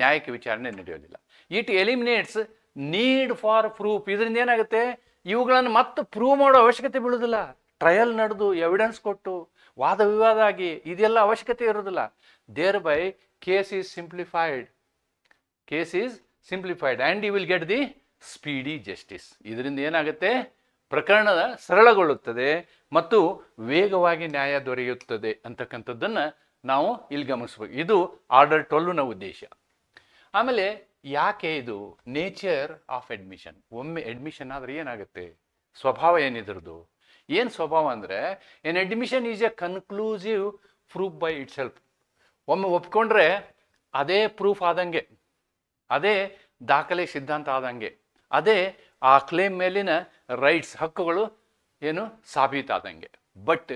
ನ್ಯಾಯಿಕ ವಿಚಾರಣೆ ನಡೆಯೋದಿಲ್ಲ. It eliminates need for proof. ಇದರಿಂದ ಏನಾಗುತ್ತೆ, ಇವುಗಳನ್ನು ಮತ್ತೆ ಪ್ರೂವ್ ಮಾಡೋ ಅವಶ್ಯಕತೆ ಬೀಳೋದಿಲ್ಲ. ಟ್ರಯಲ್ ನಡೆದು ಎವಿಡೆನ್ಸ್ ಕೊಟ್ಟು ವಾದ ವಿವಾದ ಆಗಿ ಇದೆಲ್ಲ ಅವಶ್ಯಕತೆ ಇರೋದಿಲ್ಲ. Thereby case is simplified and you will get the speedy justice. ಇದರಿಂದ ಏನಾಗುತ್ತೆ, ಪ್ರಕರಣದ ಸರಳಗೊಳ್ಳುತ್ತದೆ ಮತ್ತು ವೇಗವಾಗಿ ನ್ಯಾಯ ದೊರೆಯುತ್ತದೆ ಅಂತಕ್ಕಂಥದ್ದನ್ನು ನಾವು ಇಲ್ಲಿ ಗಮನಿಸ್ಬೇಕು. ಇದು ಆರ್ಡರ್ 12ನ ಉದ್ದೇಶ. ಆಮೇಲೆ ಯಾಕೆ ಇದು ನೇಚರ್ ಆಫ್ ಅಡ್ಮಿಷನ್, ಒಮ್ಮೆ ಅಡ್ಮಿಷನ್ ಆದರೆ ಏನಾಗುತ್ತೆ, ಸ್ವಭಾವ ಏನಿದ್ರದ್ದು, ಏನು ಸ್ವಭಾವ ಅಂದರೆ, N admission is A conclusive proof by it self. ಒಮ್ಮೆ ಒಪ್ಕೊಂಡ್ರೆ ಅದೇ ಪ್ರೂಫ್ ಆದಂಗೆ, ಅದೇ ದಾಖಲೆ ಸಿದ್ಧಾಂತ ಆದಂಗೆ, ಅದೇ ಆ ಕ್ಲೇಮ್ ಮೇಲಿನ ರೈಟ್ಸ್ ಹಕ್ಕುಗಳು ಏನು ಸಾಬೀತಾದಂಗೆ. But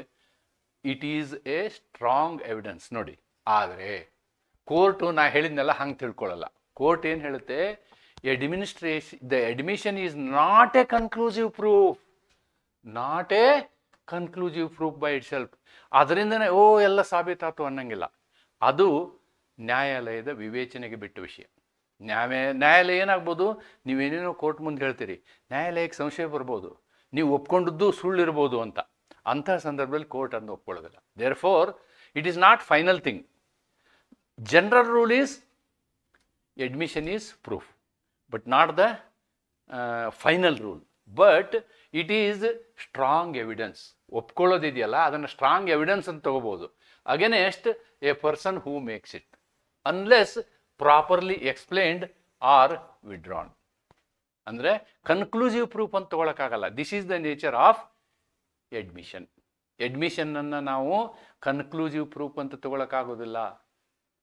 it is a strong evidence. ನೋಡಿ, ಆದರೆ ಕೋರ್ಟು ನಾ ಹೇಳಿದ್ನೆಲ್ಲ ಹಂಗೆ ತಿಳ್ಕೊಳ್ಳಲ್ಲ. ಕೋರ್ಟ್ ಏನು ಹೇಳುತ್ತೆ, the admission is not A conclusive proof by it self. ಅದರಿಂದನೇ ಎಲ್ಲ ಸಾಬೀತಾತು ಅನ್ನಂಗಿಲ್ಲ. ಅದು ನ್ಯಾಯಾಲಯದ ವಿವೇಚನೆಗೆ ಬಿಟ್ಟ ವಿಷಯ. ನ್ಯಾಯಾಲಯ ಏನಾಗ್ಬೋದು, ನೀವೇನೇನೋ ಕೋರ್ಟ್ ಮುಂದೆ ಹೇಳ್ತೀರಿ, ನ್ಯಾಯಾಲಯಕ್ಕೆ ಸಂಶಯ ಬರ್ಬೋದು, ನೀವು ಒಪ್ಕೊಂಡದ್ದು ಸುಳ್ಳಿರ್ಬೋದು ಅಂತ. ಅಂಥ ಸಂದರ್ಭದಲ್ಲಿ ಕೋರ್ಟ್ ಅದನ್ನು ಒಪ್ಕೊಳ್ಳೋದಿಲ್ಲ. Therefore it is not final thing. General rule is admission is proof, but not the final rule. But it is strong evidence. ಒಪ್ಕೊಳ್ಳೋದಿದೆಯಲ್ಲ, ಅದನ್ನು ಸ್ಟ್ರಾಂಗ್ ಎವಿಡೆನ್ಸ್ ಅಂತ ತಗೋಬೋದು against a person who makes it, unless properly explained or withdrawn. ಅಂದರೆ conclusive proof ಅಂತ ತೊಗೊಳಕ್ಕಾಗಲ್ಲ. This is the nature of admission. ಎಡ್ಮಿಷನ್ನನ್ನು ನಾವು conclusive proof ಅಂತ ತೊಗೊಳಕ್ಕಾಗೋದಿಲ್ಲ.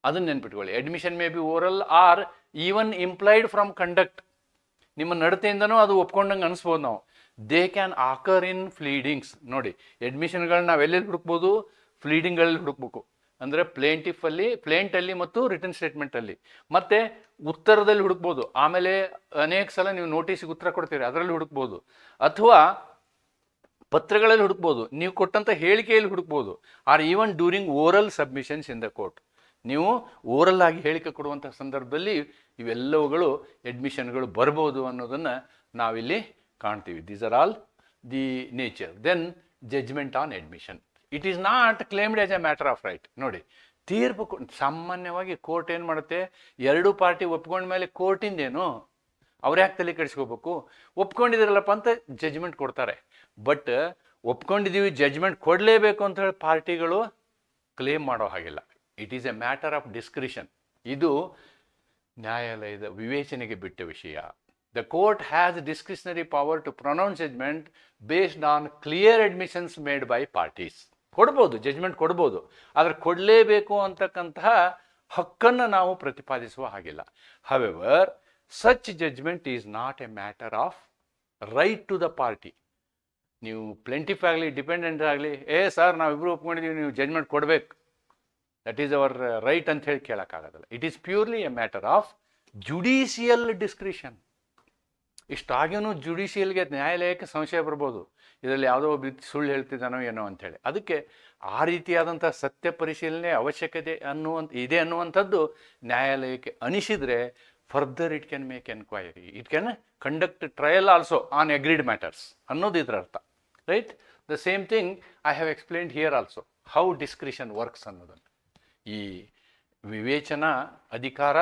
ಅದನ್ನು ನೆನ್ಪಿಟ್ಕೊಳ್ಳಿ. Admission may be oral or even implied from conduct. ನಿಮ್ಮ ನಡತೆಯಿಂದನೂ ಅದು ಒಪ್ಕೊಂಡಂಗೆ ಅನಿಸ್ಬೋದು ನಾವು. They can occur in pleadings. ನೋಡಿ, ಎಡ್ಮಿಷನ್ಗಳನ್ನ ನಾವೆಲ್ಲೆಲ್ಲಿ ಹುಡುಕ್ಬೋದು? ಫ್ಲೀಡಿಂಗ್ಗಳಲ್ಲಿ ಹುಡುಕ್ಬೇಕು. ಅಂದರೆ ಪ್ಲೇಂಟಲ್ಲಿ ಮತ್ತು ರಿಟರ್ನ್ ಸ್ಟೇಟ್ಮೆಂಟಲ್ಲಿ, ಮತ್ತು ಉತ್ತರದಲ್ಲಿ ಹುಡುಕ್ಬೋದು. ಆಮೇಲೆ ಅನೇಕ ಸಲ ನೀವು ನೋಟಿಸಿಗೆ ಉತ್ತರ ಕೊಡ್ತೀರಿ, ಅದರಲ್ಲಿ ಹುಡುಕ್ಬೋದು. ಅಥವಾ ಪತ್ರಗಳಲ್ಲಿ ಹುಡುಕ್ಬೋದು, ನೀವು ಕೊಟ್ಟಂಥ ಹೇಳಿಕೆಯಲ್ಲಿ ಹುಡುಕ್ಬೋದು. Or even during oral submissions in the court. ನೀವು ಓರಲ್ ಆಗಿ ಹೇಳಿಕೆ ಕೊಡುವಂಥ ಸಂದರ್ಭದಲ್ಲಿ ಇವೆಲ್ಲವುಗಳು ಎಡ್ಮಿಷನ್ಗಳು ಬರ್ಬೋದು ಅನ್ನೋದನ್ನು ನಾವಿಲ್ಲಿ ಕಾಣ್ತೀವಿ. These are all the nature. Then judgment on admission. It is not claimed as a matter of right. ನೋಡಿ, ತೀರ್ಪು ಸಾಮಾನ್ಯವಾಗಿ ಕೋರ್ಟ್ ಏನು ಮಾಡುತ್ತೆ? ಎರಡೂ ಪಾರ್ಟಿ ಒಪ್ಕೊಂಡ ಮೇಲೆ ಕೋರ್ಟಿಂದೇನು, ಅವ್ರು ಯಾಕೆ ತಲೆ ಕೆಡಿಸ್ಕೋಬೇಕು? ಒಪ್ಕೊಂಡಿದ್ದೀರಲ್ಲಪ್ಪ ಅಂತ ಜಡ್ಜ್ಮೆಂಟ್ ಕೊಡ್ತಾರೆ. ಬಟ್ ಒಪ್ಕೊಂಡಿದ್ದೀವಿ, ಜಡ್ಜ್ಮೆಂಟ್ ಕೊಡಲೇಬೇಕು ಅಂತ ಹೇಳಿ ಪಾರ್ಟಿಗಳು ಕ್ಲೇಮ್ ಮಾಡೋ ಹಾಗಿಲ್ಲ. It is a matter of discretion. ಇದು ನ್ಯಾಯಾಲಯದ ವಿವೇಚನೆಗೆ ಬಿಟ್ಟ ವಿಷಯ. The court has discretionary power to pronounce judgment based on clear admissions made by parties. ಕೊಡ್ಬೋದು, ಜಡ್ಜ್ಮೆಂಟ್ ಕೊಡ್ಬೋದು, ಆದರೆ ಕೊಡಲೇಬೇಕು ಅಂತಕ್ಕಂತಹ ಹಕ್ಕನ್ನು ನಾವು ಪ್ರತಿಪಾದಿಸುವ ಹಾಗಿಲ್ಲ. However, such judgment is not a matter of right to the party. ನೀವು ಪ್ಲೆಂಟಿಫ್ ಆಗಲಿ ಡಿಪೆಂಡೆಂಟ್ ಆಗಲಿ, ಸರ್ ನಾವಿಬ್ಬರು ಒಪ್ಕೊಂಡಿದ್ದೀವಿ, ನೀವು ಜಡ್ಜ್ಮೆಂಟ್ ಕೊಡಬೇಕು, ದಟ್ ಈಸ್ ಅವರ್ ರೈಟ್ ಅಂತ ಹೇಳಿ ಕೇಳೋಕ್ಕಾಗೋದಿಲ್ಲ. It is purely a matter of judicial discretion. ಇಷ್ಟಾಗಿಯೂ ಜುಡಿಷಿಯಲ್ಗೆ, ನ್ಯಾಯಾಲಯಕ್ಕೆ ಸಂಶಯ ಬರ್ಬೋದು, ಇದರಲ್ಲಿ ಯಾವುದೋ ಒಬ್ಬ ಸುಳ್ಳು ಹೇಳ್ತಿದ್ದಾನೋ ಏನೋ ಅಂಥೇಳಿ. ಅದಕ್ಕೆ ಆ ರೀತಿಯಾದಂಥ ಸತ್ಯ ಪರಿಶೀಲನೆ ಅವಶ್ಯಕತೆ ಇದೆ ಅನ್ನುವಂಥದ್ದು ನ್ಯಾಯಾಲಯಕ್ಕೆ ಅನಿಸಿದರೆ further it can make enquiry, it can conduct trial also on agreed matters ಅನ್ನೋದು ಇದರ ಅರ್ಥ. Right? The same thing I have explained here also, how discretion works ಅನ್ನೋದನ್ನು. ಈ ವಿವೇಚನಾ ಅಧಿಕಾರ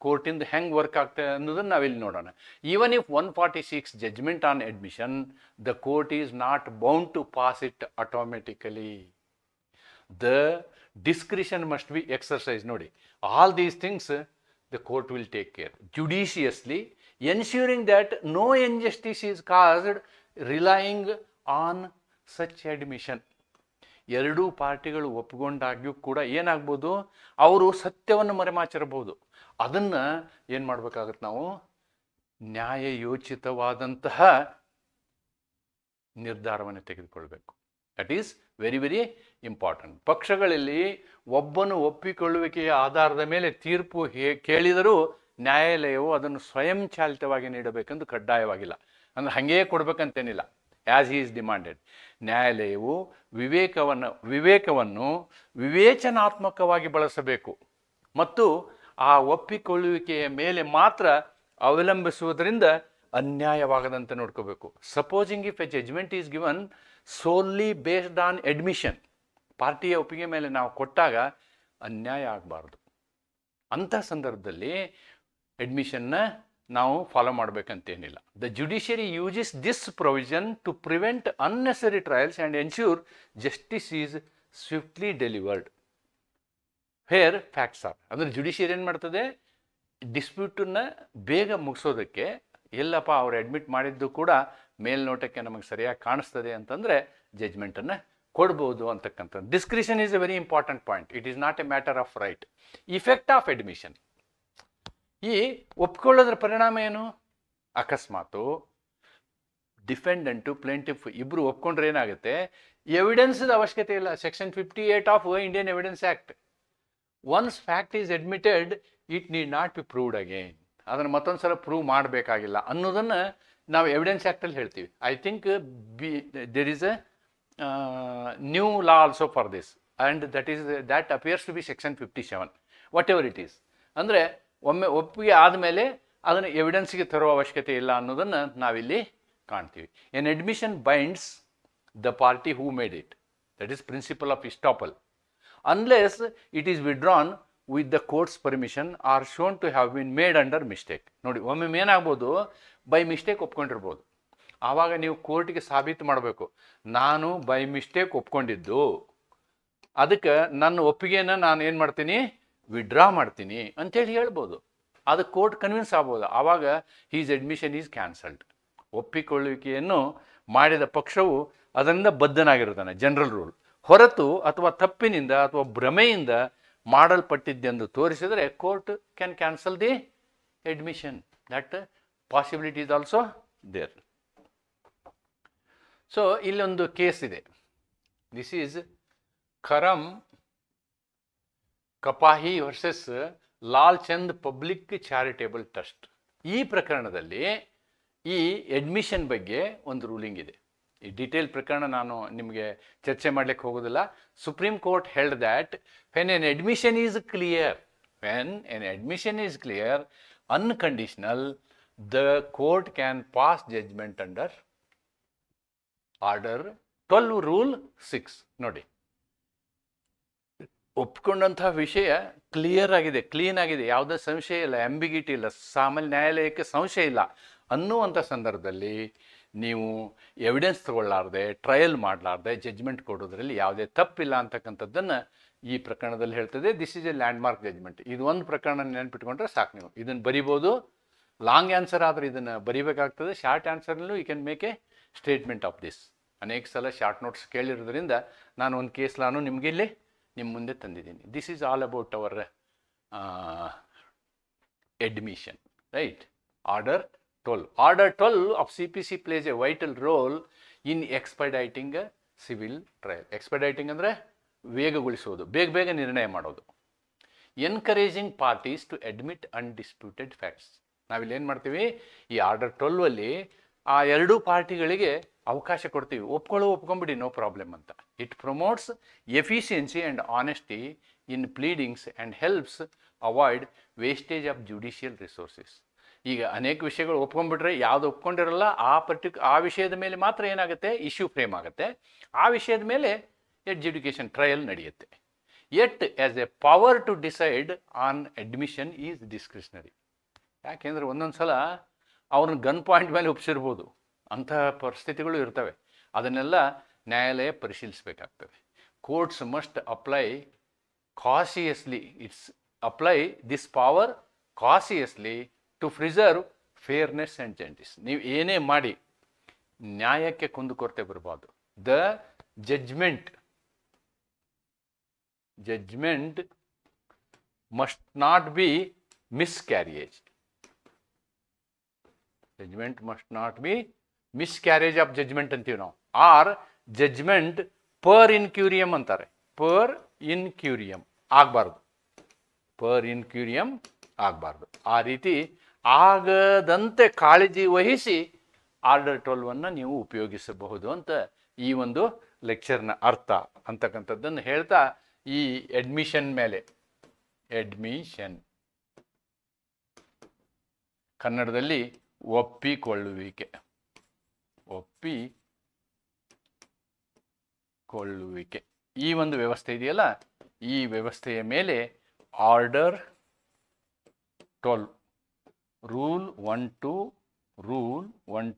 ಕೋರ್ಟಿಂದ ಹೆಂಗೆ ವರ್ಕ್ ಆಗ್ತದೆ ಅನ್ನೋದನ್ನು ನಾವಿಲ್ಲಿ ನೋಡೋಣ. Even if 146 judgment on admission, the court is not bound to pass it automatically. The discretion must be exercise. ನೋಡಿ, all these things the court will take care judiciously, ensuring that no injustice is caused relying on such admission. ಎರಡೂ ಪಾರ್ಟಿಗಳು ಒಪ್ಪಿಕೊಂಡಾಗ್ಯೂ ಕೂಡ ಏನಾಗ್ಬೋದು? ಅವರು ಸತ್ಯವನ್ನು ಮರೆಮಾಚಿರಬಹುದು. ಅದನ್ನು ಏನು ಮಾಡಬೇಕಾಗತ್ತೆ? ನಾವು ನ್ಯಾಯಯೋಚಿತವಾದಂತಹ ನಿರ್ಧಾರವನ್ನು ತೆಗೆದುಕೊಳ್ಬೇಕು. That is very very important. ಪಕ್ಷಗಳಲ್ಲಿ ಒಬ್ಬನು ಒಪ್ಪಿಕೊಳ್ಳುವಿಕೆಯ ಆಧಾರದ ಮೇಲೆ ತೀರ್ಪು ಕೇಳಿದರೂ ನ್ಯಾಯಾಲಯವು ಅದನ್ನು ಸ್ವಯಂಚಾಲಿತವಾಗಿ ನೀಡಬೇಕೆಂದು ಕಡ್ಡಾಯವಾಗಿಲ್ಲ. ಅಂದರೆ ಹಾಗೇ ಕೊಡಬೇಕಂತೇನಿಲ್ಲ. As he is demanded. ನ್ಯಾಯಾಲಯವು ವಿವೇಕವನ್ನು ವಿವೇಚನಾತ್ಮಕವಾಗಿ ಬಳಸಬೇಕು ಮತ್ತು ಆ ಒಪ್ಪಿಕೊಳ್ಳುವಿಕೆಯ ಮೇಲೆ ಮಾತ್ರ ಅವಲಂಬಿಸುವುದರಿಂದ ಅನ್ಯಾಯವಾಗದಂತೆ ನೋಡ್ಕೋಬೇಕು. Supposing if a judgement is given solely based on admission, ಪಾರ್ಟಿಯ ಒಪ್ಪಿಗೆ ಮೇಲೆ ನಾವು ಕೊಟ್ಟಾಗ ಅನ್ಯಾಯ ಆಗಬಾರ್ದು. ಅಂಥ ಸಂದರ್ಭದಲ್ಲಿ ಅಡ್ಮಿಷನ್ನ ನಾವು ಫಾಲೋ ಮಾಡಬೇಕಂತೇನಿಲ್ಲ. The judiciary uses this provision to prevent unnecessary trials and ensure justice is swiftly delivered here facts are. ಅಂದರೆ ಜುಡಿಷಿಯರಿ ಏನು ಮಾಡ್ತದೆ? ಡಿಸ್ಪ್ಯೂಟನ್ನು ಬೇಗ ಮುಗಿಸೋದಕ್ಕೆ, ಎಲ್ಲಪ್ಪ ಅವ್ರು ಅಡ್ಮಿಟ್ ಮಾಡಿದ್ದು ಕೂಡ ಮೇಲ್ನೋಟಕ್ಕೆ ನಮಗೆ ಸರಿಯಾಗಿ ಕಾಣಿಸ್ತದೆ ಅಂತಂದರೆ ಜಡ್ಜ್ಮೆಂಟನ್ನು ಕೊಡ್ಬೋದು ಅಂತಕ್ಕಂಥದ್ದು. Discretion is a very important point. It is not a matter of right. Effect of admission. ಈ ಒಪ್ಕೊಳ್ಳೋದ್ರ ಪರಿಣಾಮ ಏನು? ಅಕಸ್ಮಾತು ಡಿಫೆಂಡೆಂಟು ಪ್ಲೇಂಟಿಫ್ ಇಬ್ಬರು ಒಪ್ಕೊಂಡ್ರೆ ಏನಾಗುತ್ತೆ? ಎವಿಡೆನ್ಸ್ದ ಅವಶ್ಯಕತೆ ಇಲ್ಲ. Section 58 of Indian evidence act, once fact is admitted it need not be proved again. ಅದನ್ನು ಮತ್ತೊಂದು ಸಲ ಪ್ರೂವ್ ಮಾಡಬೇಕಾಗಿಲ್ಲ ಅನ್ನೋದನ್ನು ನಾವು ಎವಿಡೆನ್ಸ್ ಆ್ಯಕ್ಟಲ್ಲಿ ಹೇಳ್ತೀವಿ. I think there is a new law also for this and that appears to be section 57, whatever it is. ಅಂದರೆ ಒಮ್ಮೆ ಒಪ್ಪಿಗೆ ಆದಮೇಲೆ ಅದನ್ನು ಎವಿಡೆನ್ಸ್ಗೆ ತರುವ ಅವಶ್ಯಕತೆ ಇಲ್ಲ ಅನ್ನೋದನ್ನು ನಾವಿಲ್ಲಿ ಕಾಣ್ತೀವಿ. An admission binds the party who made it, that is principle of estoppel, unless it is withdrawn with the court's permission or shown to have been made under mistake. ನೋಡಿ, ಒಮ್ಮೆ ಏನಾಗ್ಬೋದು? ಬೈ ಮಿಸ್ಟೇಕ್ ಒಪ್ಕೊಂಡಿರ್ಬೋದು. ಆವಾಗ ನೀವು ಕೋರ್ಟಿಗೆ ಸಾಬೀತು ಮಾಡಬೇಕು, ನಾನು ಬೈ ಮಿಸ್ಟೇಕ್ ಒಪ್ಕೊಂಡಿದ್ದು, ಅದಕ್ಕೆ ನನ್ನ ಒಪ್ಪಿಗೆನ ನಾನು ಏನು ಮಾಡ್ತೀನಿ? ವಿಡ್ರಾ ಮಾಡ್ತೀನಿ ಅಂಥೇಳಿ ಹೇಳ್ಬೋದು. ಅದು ಕೋರ್ಟ್ ಕನ್ವಿನ್ಸ್ ಆಗ್ಬೋದು, ಆವಾಗ ಹೀಸ್ ಅಡ್ಮಿಷನ್ ಈಸ್ ಕ್ಯಾನ್ಸಲ್ಡ್. ಒಪ್ಪಿಕೊಳ್ಳುವಿಕೆಯನ್ನು ಮಾಡಿದ ಪಕ್ಷವು ಅದರಿಂದ ಬದ್ಧನಾಗಿರುತ್ತಾನೆ, ಜನರಲ್ ರೂಲ್. ಹೊರತು ಅಥವಾ ತಪ್ಪಿನಿಂದ ಅಥವಾ ಭ್ರಮೆಯಿಂದ ಮಾಡಲ್ಪಟ್ಟಿದ್ದೆಂದು ತೋರಿಸಿದರೆ court can cancel the admission. That possibility is also there. So illondu case ide. This is Karam Kapahi versus Lal Chand Public Charitable Trust. ಈ ಪ್ರಕರಣದಲ್ಲಿ ಈ ಅಡ್ಮಿಷನ್ ಬಗ್ಗೆ ಒಂದು ರೂಲಿಂಗ್ ಇದೆ. ಈ ಡೀಟೇಲ್ ಪ್ರಕರಣ ನಾನು ನಿಮಗೆ ಚರ್ಚೆ ಮಾಡಲಿಕ್ಕೆ ಹೋಗೋದಿಲ್ಲ. Supreme court held that when an admission is clear, unconditional, the court can pass judgment under Order 12 Rule 6. ನೋಡಿ, ಒಪ್ಕೊಂಡಂತಹ ವಿಷಯ ಕ್ಲಿಯರ್ ಆಗಿದೆ, ಕ್ಲೀನ್ ಆಗಿದೆ, ಯಾವುದೇ ಸಂಶಯ ಇಲ್ಲ, ಆಂಬಿಗಿಟಿ ಇಲ್ಲ, ಸಾಮಾನ್ಯ ನ್ಯಾಯಾಲಯಕ್ಕೆ ಸಂಶಯ ಇಲ್ಲ ಅನ್ನುವಂಥ ಸಂದರ್ಭದಲ್ಲಿ ನೀವು ಎವಿಡೆನ್ಸ್ ತಗೊಳ್ಳಾರ್ದೆ, ಟ್ರಯಲ್ ಮಾಡಲಾರ್ದೆ ಜಡ್ಜ್ಮೆಂಟ್ ಕೊಡೋದ್ರಲ್ಲಿ ಯಾವುದೇ ತಪ್ಪಿಲ್ಲ ಅಂತಕ್ಕಂಥದ್ದನ್ನು ಈ ಪ್ರಕರಣದಲ್ಲಿ ಹೇಳ್ತದೆ. This is a landmark judgement. ಇದು ಒಂದು ಪ್ರಕರಣ ನೆನಪಿಟ್ಕೊಂಡ್ರೆ ಸಾಕು. ನೀವು ಇದನ್ನು ಬರಿಬೋದು. ಲಾಂಗ್ ಆನ್ಸರ್ ಆದರೆ ಇದನ್ನು ಬರಿಬೇಕಾಗ್ತದೆ. ಶಾರ್ಟ್ ಆನ್ಸರ್ನಲ್ಲೂ you can make a statement of this. ಅನೇಕ ಸಲ ಶಾರ್ಟ್ ನೋಟ್ಸ್ ಕೇಳಿರೋದ್ರಿಂದ ನಾನು ಒಂದು ಕೇಸ್ ನಾನು ನಿಮಗೆ ಇಲ್ಲಿ ನಿಮ್ಮ ಮುಂದೆ ತಂದಿದ್ದೀನಿ. This is all about our admission, right? Order 12. Order 12 of CPC plays a vital role in expediting a civil trial. Expediting ಅಂದರೆ ವೇಗಗೊಳಿಸೋದು, ಬೇಗ ನಿರ್ಣಯ ಮಾಡೋದು. Encouraging parties to admit undisputed facts. ನಾವಿಲ್ಲಿ ಏನು ಮಾಡ್ತೀವಿ, ಈ ಆರ್ಡರ್ 12ಅಲ್ಲಿ ಆ ಎರಡೂ ಪಾರ್ಟಿಗಳಿಗೆ ಅವಕಾಶ ಕೊಡ್ತೀವಿ, ಒಪ್ಕೊಂಬಿಡಿ, ನೋ ಪ್ರಾಬ್ಲಮ್ ಅಂತ. It promotes efficiency and honesty in pleadings and helps avoid wastage of judicial resources. ಈಗ ಅನೇಕ ವಿಷಯಗಳು ಒಪ್ಕೊಂಡ್ಬಿಟ್ರೆ ಯಾವುದು ಒಪ್ಕೊಂಡಿರಲ್ಲ ಆ ವಿಷಯದ ಮೇಲೆ ಮಾತ್ರ ಏನಾಗುತ್ತೆ, ಇಶ್ಯೂ ಫ್ರೇಮ್ ಆಗುತ್ತೆ. ಆ ವಿಷಯದ ಮೇಲೆ ಎಡ್ಜುಡಿಕೇಷನ್ ಟ್ರಯಲ್ ನಡೆಯುತ್ತೆ. Yet as a power to decide on admission is discretionary. ಯಾಕೆಂದರೆ ಒಂದೊಂದು ಸಲ ಅವ್ರನ್ನ ಗನ್ ಪಾಯಿಂಟ್ ಮೇಲೆ ಒಪ್ಸಿರ್ಬೋದು, ಅಂತಹ ಪರಿಸ್ಥಿತಿಗಳು ಇರ್ತವೆ. ಅದನ್ನೆಲ್ಲ ನ್ಯಾಯಾಲಯ ಪರಿಶೀಲಿಸಬೇಕಾಗ್ತದೆ. Courts must apply this power cautiously to preserve fairness and justice. ನೀವು ಏನೇ ಮಾಡಿ ನ್ಯಾಯಕ್ಕೆ ಕುಂದುಕೊರತೆ ಬರಬಾರ್ದು. The judgment must not be miscarriage. Judgment must not be miscarriage of judgment ಅಂತೀವಿ ನಾವು. ಆರ್ ಜಡ್ಜ್ಮೆಂಟ್ ಪರ್ ಇನ್ಕ್ಯೂರಿಯಂ ಅಂತಾರೆ. ಪರ್ ಇನ್ಕ್ಯೂರಿಯಂ ಆಗಬಾರ್ದು, ಆಗಬಾರ್ದು. ಆ ರೀತಿ ಆಗದಂತೆ ಕಾಳಜಿ ವಹಿಸಿ ಆರ್ಡರ್ 12 ನೀವು ಉಪಯೋಗಿಸಬಹುದು ಅಂತ ಈ ಒಂದು ಲೆಕ್ಚರ್ನ ಅರ್ಥ ಅಂತಕ್ಕಂಥದ್ದನ್ನು ಹೇಳ್ತಾ, ಈ ಅಡ್ಮಿಷನ್ ಮೇಲೆ, ಅಡ್ಮಿಷನ್ ಕನ್ನಡದಲ್ಲಿ ಒಪ್ಪಿಕೊಳ್ಳುವಿಕೆ, ಈ ಒಂದು ವ್ಯವಸ್ಥೆ ಇದೆಯಲ್ಲ, ಈ ವ್ಯವಸ್ಥೆಯ ಮೇಲೆ ಆರ್ಡರ್ 12 ರೂಲ್ 1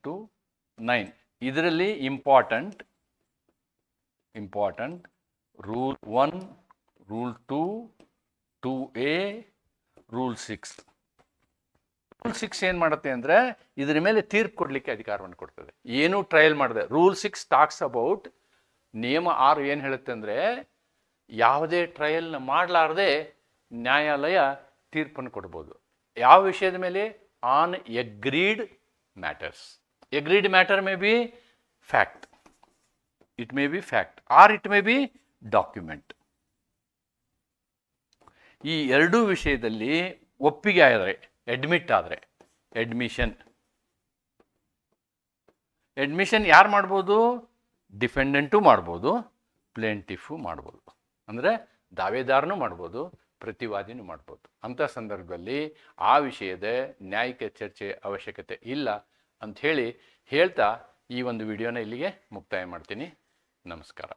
to 9 ಇದರಲ್ಲಿ important rule 1, rule 2, 2A, rule 6. Rule 6 ಏನು ಮಾಡುತ್ತೆ ಅಂದರೆ ಇದರ ಮೇಲೆ ತೀರ್ಪು ಕೊಡಲಿಕ್ಕೆ ಅಧಿಕಾರವನ್ನು ಕೊಡ್ತದೆ. ಏನೂ ಟ್ರಯಲ್ ಮಾಡಿದೆ. ರೂಲ್ 6 ಟಾಕ್ಸ್ ಅಬೌಟ್, ನಿಯಮ 6 ಏನು ಹೇಳುತ್ತೆ ಅಂದರೆ ಯಾವುದೇ ಟ್ರಯಲ್ನ ಮಾಡಲಾರ್ದೆ ನ್ಯಾಯಾಲಯ ತೀರ್ಪನ್ನು ಕೊಡ್ಬೋದು. ಯಾವ ವಿಷಯದ ಮೇಲೆ? On agreed matters. Agreed matter may be fact, it may be fact or it may be document. ಈ ಎರಡೂ ವಿಷಯದಲ್ಲಿ ಒಪ್ಪಿಗೆ ಆದರೆ, ಅಡ್ಮಿಟ್ ಆದರೆ, ಅಡ್ಮಿಷನ್ ಯಾರು ಮಾಡ್ಬೋದು? ಡಿಫೆಂಡೆಂಟು ಮಾಡ್ಬೋದು, ಪ್ಲೇಂಟಿಫು ಮಾಡ್ಬೋದು. ಅಂದರೆ ದಾವೇದಾರನೂ ಮಾಡ್ಬೋದು, ಪ್ರತಿವಾದಿನೂ ಮಾಡ್ಬೋದು. ಅಂಥ ಸಂದರ್ಭದಲ್ಲಿ ಆ ವಿಷಯದ ನ್ಯಾಯಿಕ ಚರ್ಚೆ ಅವಶ್ಯಕತೆ ಇಲ್ಲ ಅಂಥೇಳಿ ಹೇಳ್ತಾ ಈ ಒಂದು ವಿಡಿಯೋನ ಇಲ್ಲಿಗೆ ಮುಕ್ತಾಯ ಮಾಡ್ತೀನಿ. ನಮಸ್ಕಾರ.